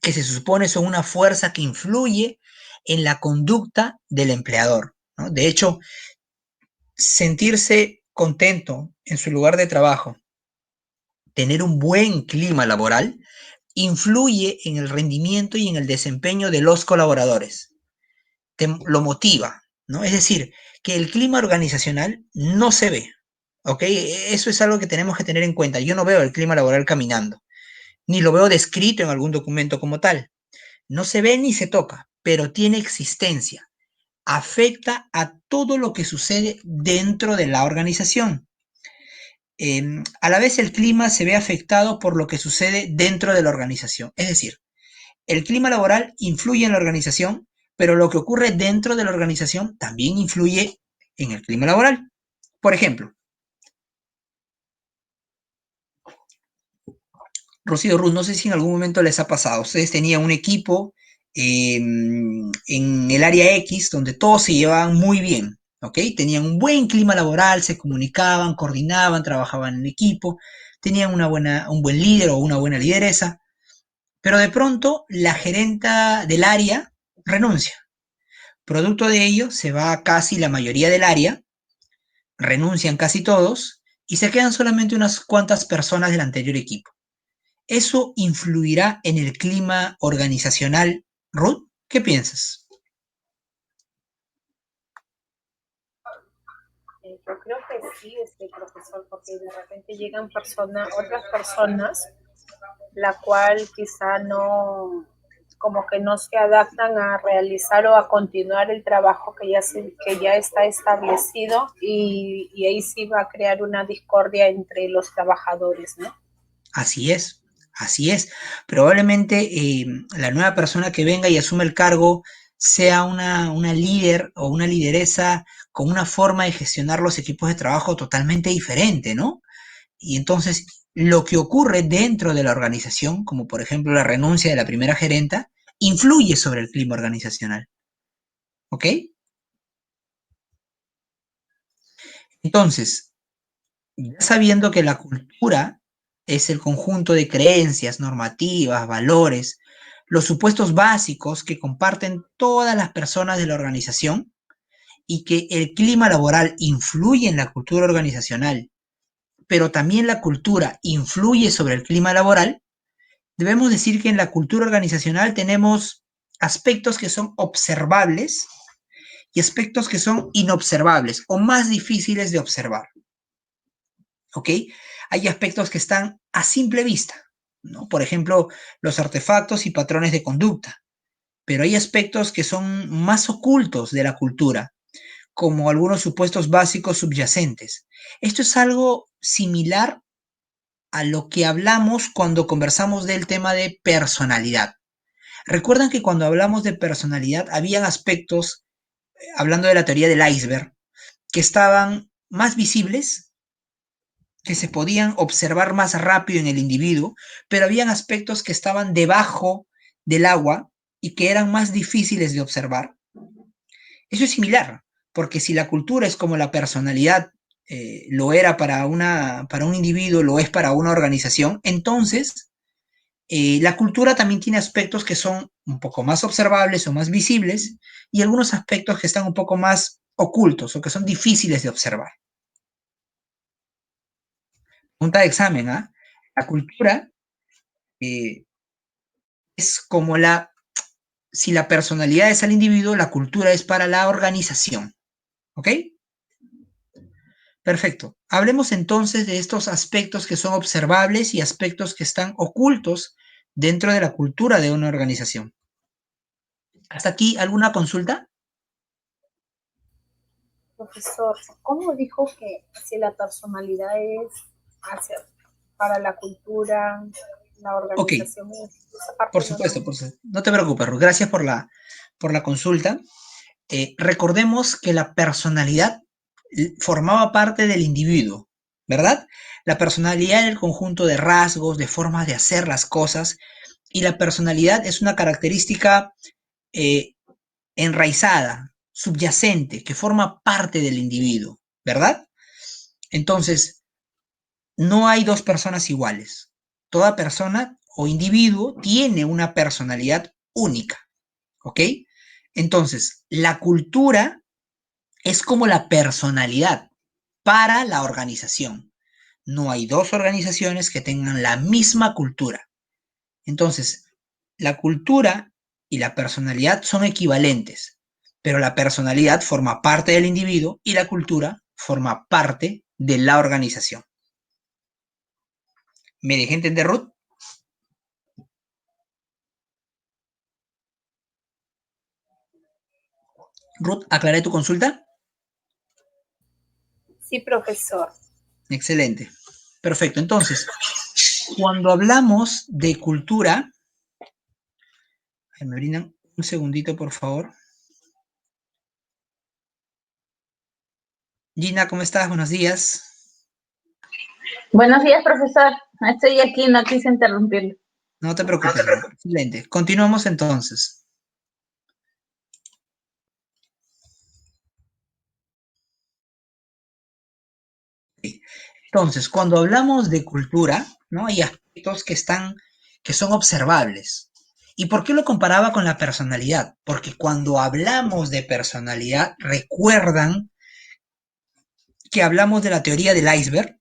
que se supone son una fuerza que influye en la conducta del empleador, ¿no? De hecho, sentirse contento en su lugar de trabajo, tener un buen clima laboral, influye en el rendimiento y en el desempeño de los colaboradores. Lo motiva, ¿no? Es decir, que el clima organizacional no se ve, ¿ok? Eso es algo que tenemos que tener en cuenta. Yo no veo el clima laboral caminando, ni lo veo descrito en algún documento como tal. No se ve ni se toca, pero tiene existencia. Afecta a todo lo que sucede dentro de la organización. A la vez el clima se ve afectado por lo que sucede dentro de la organización. Es decir, el clima laboral influye en la organización, pero lo que ocurre dentro de la organización también influye en el clima laboral. Por ejemplo, Rocío, Ruth, no sé si en algún momento les ha pasado. Ustedes tenían un equipo en el área X donde todos se llevaban muy bien, ¿ok? Tenían un buen clima laboral, se comunicaban, coordinaban, trabajaban en equipo, tenían un buen líder o una buena lideresa, pero de pronto la gerenta del área renuncia. Producto de ello, se va casi la mayoría del área, renuncian casi todos y se quedan solamente unas cuantas personas del anterior equipo. ¿Eso influirá en el clima organizacional, Ruth? ¿Qué piensas? Yo creo que sí, profesor, porque de repente llegan otras personas, la cual quizá no, como que no se adaptan a realizar o a continuar el trabajo que ya está establecido y ahí sí va a crear una discordia entre los trabajadores, ¿no? Así es, así es. Probablemente la nueva persona que venga y asume el cargo sea una líder o una lideresa con una forma de gestionar los equipos de trabajo totalmente diferente, ¿no? Y entonces lo que ocurre dentro de la organización, como por ejemplo la renuncia de la primera gerenta, influye sobre el clima organizacional. ¿Ok? Entonces, ya sabiendo que la cultura es el conjunto de creencias, normativas, valores, los supuestos básicos que comparten todas las personas de la organización y que el clima laboral influye en la cultura organizacional, pero también la cultura influye sobre el clima laboral, debemos decir que en la cultura organizacional tenemos aspectos que son observables y aspectos que son inobservables o más difíciles de observar. ¿Ok? Hay aspectos que están a simple vista, ¿no? Por ejemplo, los artefactos y patrones de conducta, pero hay aspectos que son más ocultos de la cultura, como algunos supuestos básicos subyacentes. Esto es algo similar a lo que hablamos cuando conversamos del tema de personalidad. Recuerdan que cuando hablamos de personalidad habían aspectos, hablando de la teoría del iceberg, que estaban más visibles, que se podían observar más rápido en el individuo, pero habían aspectos que estaban debajo del agua y que eran más difíciles de observar. Eso es similar, porque si la cultura es como la personalidad lo era para un individuo, lo es para una organización, entonces la cultura también tiene aspectos que son un poco más observables o más visibles y algunos aspectos que están un poco más ocultos o que son difíciles de observar. Pregunta de examen, ¿ah? La cultura es como si la personalidad es al individuo, la cultura es para la organización. ¿Ok? Perfecto. Hablemos entonces de estos aspectos que son observables y aspectos que están ocultos dentro de la cultura de una organización. ¿Hasta aquí alguna consulta? Profesor, ¿cómo dijo que si la personalidad es hacia, para la cultura, la Ok, organización? Esa parte por no, supuesto, no te preocupes, Ruth. Gracias por la consulta. Recordemos que la personalidad formaba parte del individuo, ¿verdad? La personalidad era el conjunto de rasgos, de formas de hacer las cosas, y la personalidad es una característica eh, enraizada, subyacente, que forma parte del individuo, ¿verdad? Entonces, no hay dos personas iguales. Toda persona o individuo tiene una personalidad única, ¿ok? Entonces, la cultura es como la personalidad para la organización. No hay dos organizaciones que tengan la misma cultura. Entonces, la cultura y la personalidad son equivalentes, pero la personalidad forma parte del individuo y la cultura forma parte de la organización. ¿Me dejé entender, Ruth? Ruth, ¿aclaré tu consulta? Sí, profesor. Excelente. Perfecto. Entonces, cuando hablamos de cultura, me brindan un segundito, por favor. Gina, ¿cómo estás? Buenos días. Buenos días, profesor. Estoy aquí, no quise interrumpirlo. No te preocupes, Ruth. Excelente. Continuamos entonces. Entonces, cuando hablamos de cultura, ¿no? Hay aspectos que son observables. ¿Y por qué lo comparaba con la personalidad? Porque cuando hablamos de personalidad, recuerdan que hablamos de la teoría del iceberg,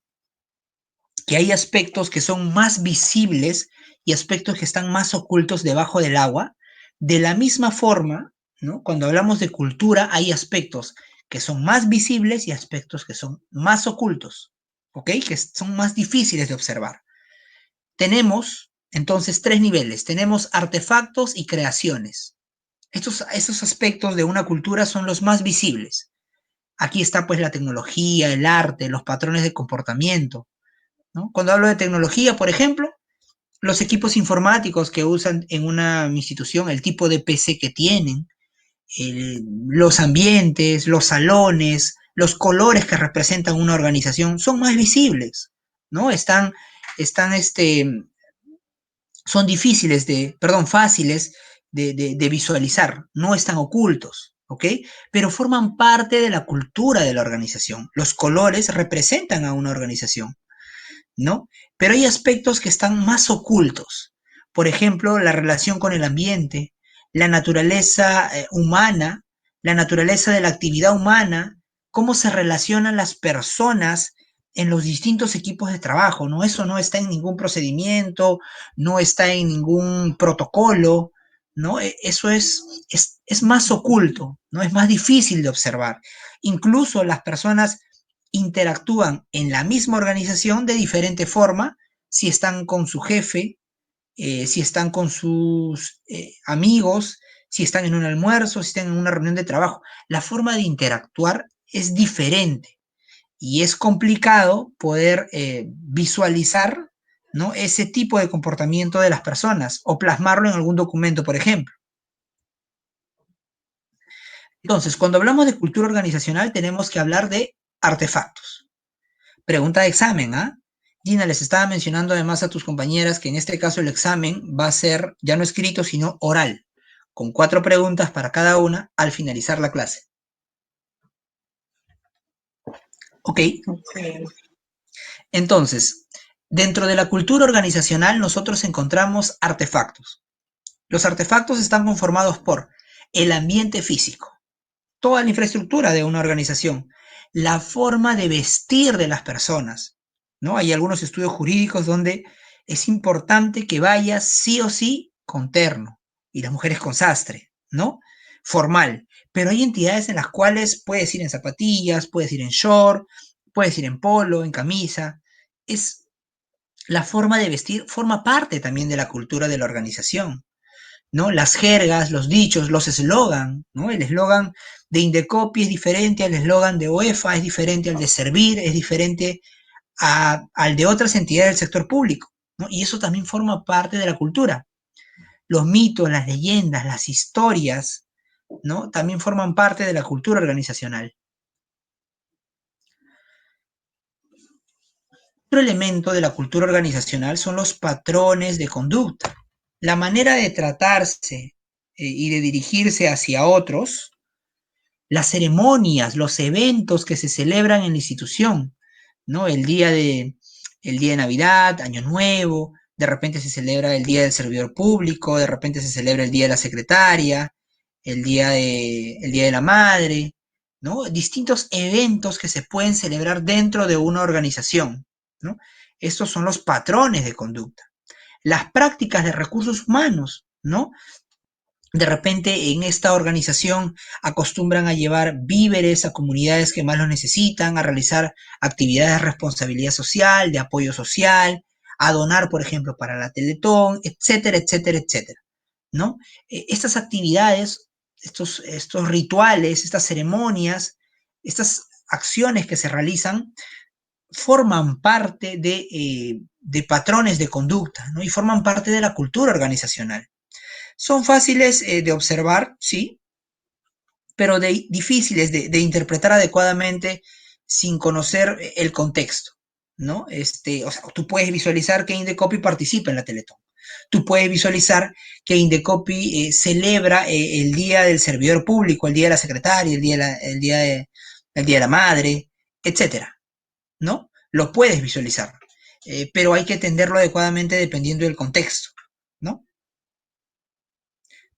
que hay aspectos que son más visibles y aspectos que están más ocultos debajo del agua. De la misma forma, ¿no? Cuando hablamos de cultura, hay aspectos que son más visibles y aspectos que son más ocultos, ¿ok? Que son más difíciles de observar. Tenemos entonces tres niveles. Tenemos artefactos y creaciones. Estos aspectos de una cultura son los más visibles. Aquí está pues la tecnología, el arte, los patrones de comportamiento, ¿no? Cuando hablo de tecnología, por ejemplo, los equipos informáticos que usan en una institución, el tipo de PC que tienen, los ambientes, los salones, los colores que representan una organización son más visibles. ¿no? Son difíciles fáciles de visualizar, no están ocultos, ¿ok? Pero forman parte de la cultura de la organización. Los colores representan a una organización, ¿no? Pero hay aspectos que están más ocultos. Por ejemplo, la relación con el ambiente, la naturaleza humana, la naturaleza de la actividad humana, cómo se relacionan las personas en los distintos equipos de trabajo, ¿no? Eso no está en ningún procedimiento, no está en ningún protocolo, ¿no? Eso es más oculto, ¿no? Es más difícil de observar. Incluso las personas interactúan en la misma organización de diferente forma, si están con su jefe, si están con sus amigos, si están en un almuerzo, si están en una reunión de trabajo. La forma de interactuar es diferente y es complicado poder visualizar, ¿no?, ese tipo de comportamiento de las personas o plasmarlo en algún documento, por ejemplo. Entonces, cuando hablamos de cultura organizacional, tenemos que hablar de artefactos. Pregunta de examen, ¿ah? Gina, les estaba mencionando además a tus compañeras que en este caso el examen va a ser ya no escrito, sino oral, con 4 preguntas para cada una al finalizar la clase. Ok. Entonces, dentro de la cultura organizacional nosotros encontramos artefactos. Los artefactos están conformados por el ambiente físico, toda la infraestructura de una organización, la forma de vestir de las personas, ¿no? Hay algunos estudios jurídicos donde es importante que vayas sí o sí con terno y las mujeres con sastre, ¿no? Formal. Pero hay entidades en las cuales puedes ir en zapatillas, puedes ir en short, puedes ir en polo, en camisa. Es la forma de vestir forma parte también de la cultura de la organización, ¿no? Las jergas, los dichos, los eslogan, ¿no? El eslogan de Indecopi es diferente al eslogan de UEFA, es diferente al de Servir, es diferente al de otras entidades del sector público, ¿no? Y eso también forma parte de la cultura. Los mitos, las leyendas, las historias, ¿no?, también forman parte de la cultura organizacional. Otro elemento de la cultura organizacional son los patrones de conducta. La manera de tratarse y de dirigirse hacia otros, las ceremonias, los eventos que se celebran en la institución, ¿no? El día de Navidad, Año Nuevo, de repente se celebra el Día del Servidor Público, de repente se celebra el Día de la Secretaria, el día de la Madre, ¿no? Distintos eventos que se pueden celebrar dentro de una organización, ¿no? Estos son los patrones de conducta. Las prácticas de recursos humanos, ¿no? De repente en esta organización acostumbran a llevar víveres a comunidades que más lo necesitan, a realizar actividades de responsabilidad social, de apoyo social, a donar, por ejemplo, para la Teletón, etcétera, etcétera, etcétera, ¿no? Estas actividades, estos rituales, estas ceremonias, estas acciones que se realizan forman parte de patrones de conducta, ¿no? Y forman parte de la cultura organizacional. Son fáciles de observar, sí, pero difíciles de interpretar adecuadamente sin conocer el contexto, ¿no? O sea, tú puedes visualizar que Indecopi participa en la Teletón. Tú puedes visualizar que Indecopi celebra el Día del Servidor Público, el Día de la Secretaria, el día de la Madre, etcétera, ¿no? Lo puedes visualizar, pero hay que entenderlo adecuadamente dependiendo del contexto, ¿no?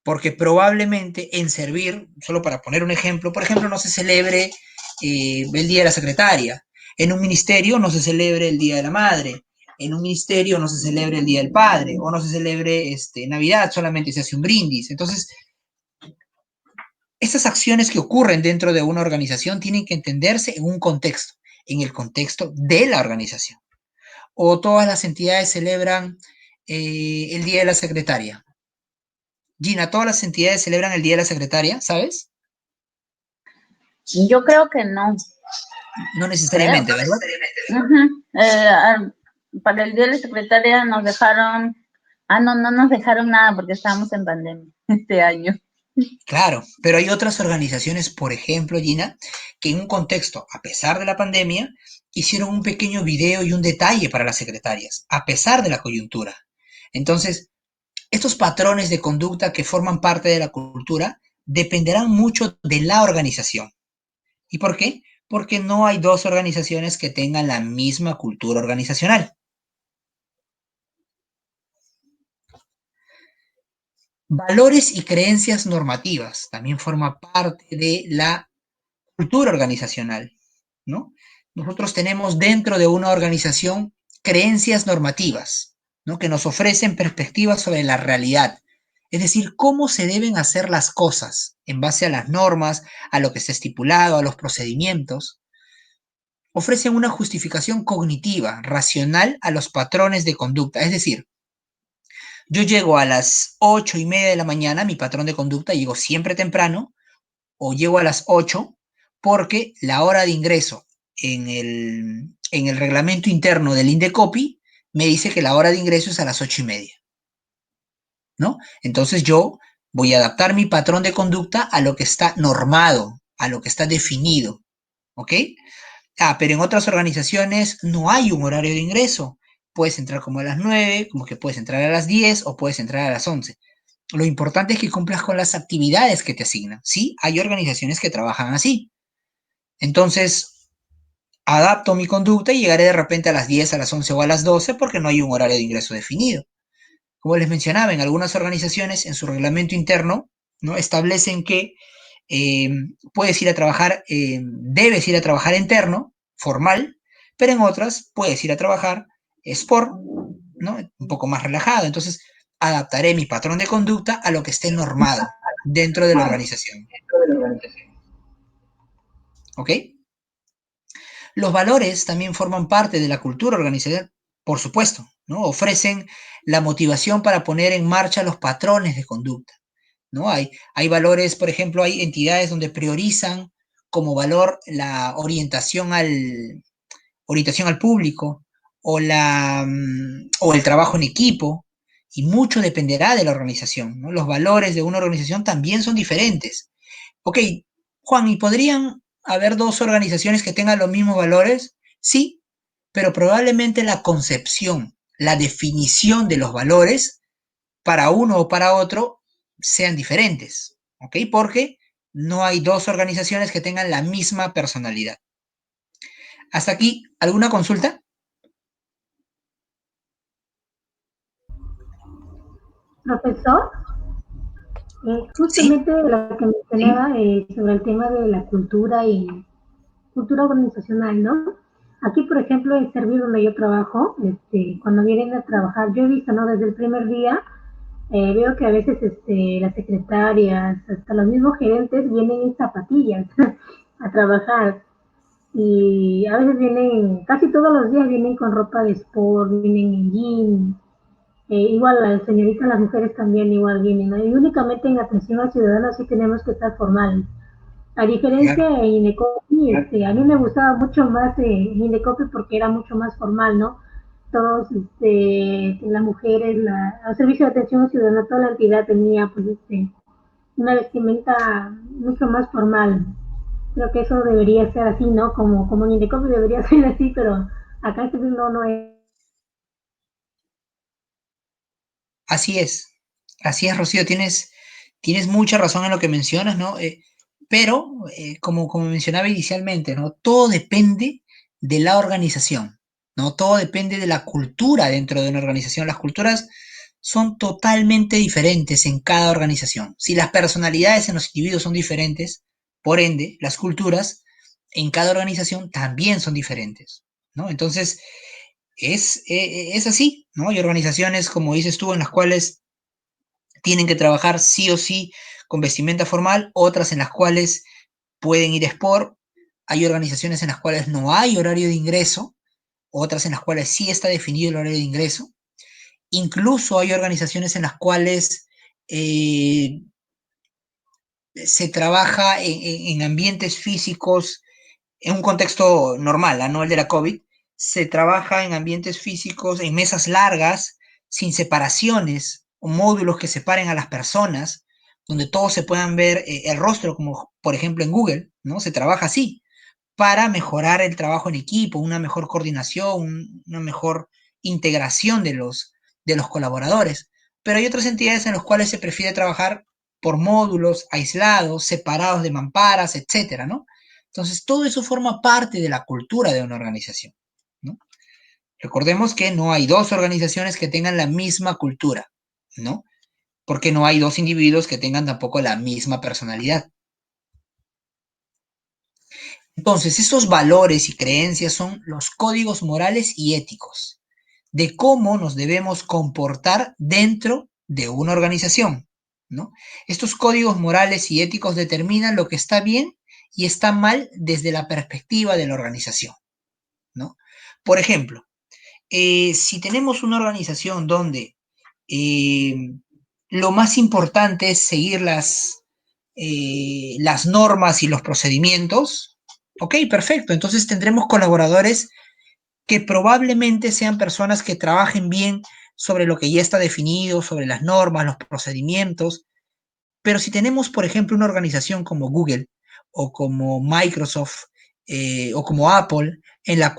Porque probablemente en Servir, solo para poner un ejemplo, por ejemplo, no se celebre el Día de la Secretaria, en un ministerio no se celebre el Día de la Madre, en un ministerio no se celebre el Día del Padre, o no se celebre Navidad, solamente se hace un brindis. Entonces, estas acciones que ocurren dentro de una organización tienen que entenderse en un contexto, en el contexto de la organización. O todas las entidades celebran el Día de la Secretaria. Gina, todas las entidades celebran el Día de la Secretaria, ¿sabes? Yo creo que no. No necesariamente, Creo. ¿verdad? Para el Día de la Secretaria nos dejaron... no nos dejaron nada porque estábamos en pandemia este año. Claro, pero hay otras organizaciones, por ejemplo, Gina, que en un contexto, a pesar de la pandemia, hicieron un pequeño video y un detalle para las secretarias, a pesar de la coyuntura. Entonces, estos patrones de conducta que forman parte de la cultura dependerán mucho de la organización. ¿Y por qué? Porque no hay dos organizaciones que tengan la misma cultura organizacional. Valores y creencias normativas también forman parte de la cultura organizacional, ¿no? Nosotros tenemos dentro de una organización creencias normativas, ¿no? Que nos ofrecen perspectivas sobre la realidad, es decir, cómo se deben hacer las cosas en base a las normas, a lo que está estipulado, a los procedimientos. Ofrecen una justificación cognitiva, racional a los patrones de conducta, es decir, yo llego a las 8:30 de la mañana, mi patrón de conducta, llego siempre temprano, o llego a las 8 porque la hora de ingreso en el reglamento interno del Indecopi me dice que la hora de ingreso es a las 8:30, ¿no? Entonces yo voy a adaptar mi patrón de conducta a lo que está normado, a lo que está definido, ¿ok? Pero en otras organizaciones no hay un horario de ingreso. Puedes entrar como a las 9, como que puedes entrar a las 10 o puedes entrar a las 11. Lo importante es que cumplas con las actividades que te asignan. Sí, hay organizaciones que trabajan así. Entonces, adapto mi conducta y llegaré de repente a las 10, a las 11 o a las 12 porque no hay un horario de ingreso definido. Como les mencionaba, en algunas organizaciones, en su reglamento interno, ¿no? Establecen que eh, puedes ir a trabajar, debes ir a trabajar interno, formal, pero en otras puedes ir a trabajar sport, ¿no? Un poco más relajado. Entonces, adaptaré mi patrón de conducta a lo que esté normado dentro de la organización. ¿Ok? Los valores también forman parte de la cultura organizacional, por supuesto, ¿no? Ofrecen la motivación para poner en marcha los patrones de conducta, ¿no? Hay valores, por ejemplo, hay entidades donde priorizan como valor la orientación al público o el trabajo en equipo, y mucho dependerá de la organización, ¿no? Los valores de una organización también son diferentes. Ok, Juan, ¿y podrían haber dos organizaciones que tengan los mismos valores? Sí, pero probablemente la concepción, la definición de los valores para uno o para otro sean diferentes, ¿ok? Porque no hay dos organizaciones que tengan la misma personalidad. Hasta aquí, ¿alguna consulta? Profesor, Sí, justamente lo que mencionaba sobre el tema de la cultura y cultura organizacional, ¿no? Aquí, por ejemplo, en Servir, donde yo trabajo, cuando vienen a trabajar, yo he visto, ¿no? Desde el primer día, veo que a veces las secretarias, hasta los mismos gerentes vienen en zapatillas a trabajar y a veces vienen, casi todos los días vienen con ropa de sport, vienen en jean, igual las señoritas, las mujeres también igual vienen, ¿no? Y únicamente en atención al ciudadano sí tenemos que estar formales. A diferencia claro, en Inecopi, a mí me gustaba mucho más Inecopi porque era mucho más formal, ¿no? Todos, las mujeres, el servicio de atención al ciudadano, toda la entidad tenía, pues, una vestimenta mucho más formal. Creo que eso debería ser así, ¿no? Como en Inecopi debería ser así, pero acá no es. así es, Rocío, tienes mucha razón en lo que mencionas, ¿no? Pero, como mencionaba inicialmente, ¿no? Todo depende de la organización, ¿no? Todo depende de la cultura dentro de una organización. Las culturas son totalmente diferentes en cada organización. Si las personalidades en los individuos son diferentes, por ende, las culturas en cada organización también son diferentes, ¿no? Entonces, es así, ¿no? Hay organizaciones, como dices tú, en las cuales tienen que trabajar sí o sí con vestimenta formal, otras en las cuales pueden ir a sport, hay organizaciones en las cuales no hay horario de ingreso, otras en las cuales sí está definido el horario de ingreso, incluso hay organizaciones en las cuales eh, se trabaja en ambientes físicos, en un contexto normal, no el de la COVID, se trabaja en ambientes físicos, en mesas largas, sin separaciones o módulos que separen a las personas, donde todos se puedan ver el rostro, como por ejemplo en Google, ¿no? Se trabaja así, para mejorar el trabajo en equipo, una mejor coordinación, una mejor integración de los colaboradores. Pero hay otras entidades en las cuales se prefiere trabajar por módulos, aislados, separados de mamparas, etcétera, ¿no? Entonces, todo eso forma parte de la cultura de una organización, ¿no? Recordemos que no hay dos organizaciones que tengan la misma cultura, ¿no? Porque no hay dos individuos que tengan tampoco la misma personalidad. Entonces, estos valores y creencias son los códigos morales y éticos de cómo nos debemos comportar dentro de una organización, ¿no? Estos códigos morales y éticos determinan lo que está bien y está mal desde la perspectiva de la organización, ¿no? Por ejemplo, si tenemos una organización donde lo más importante es seguir las normas y los procedimientos, ok, perfecto, entonces tendremos colaboradores que probablemente sean personas que trabajen bien sobre lo que ya está definido, sobre las normas, los procedimientos, pero si tenemos, por ejemplo, una organización como Google o como Microsoft o como Apple, en la cual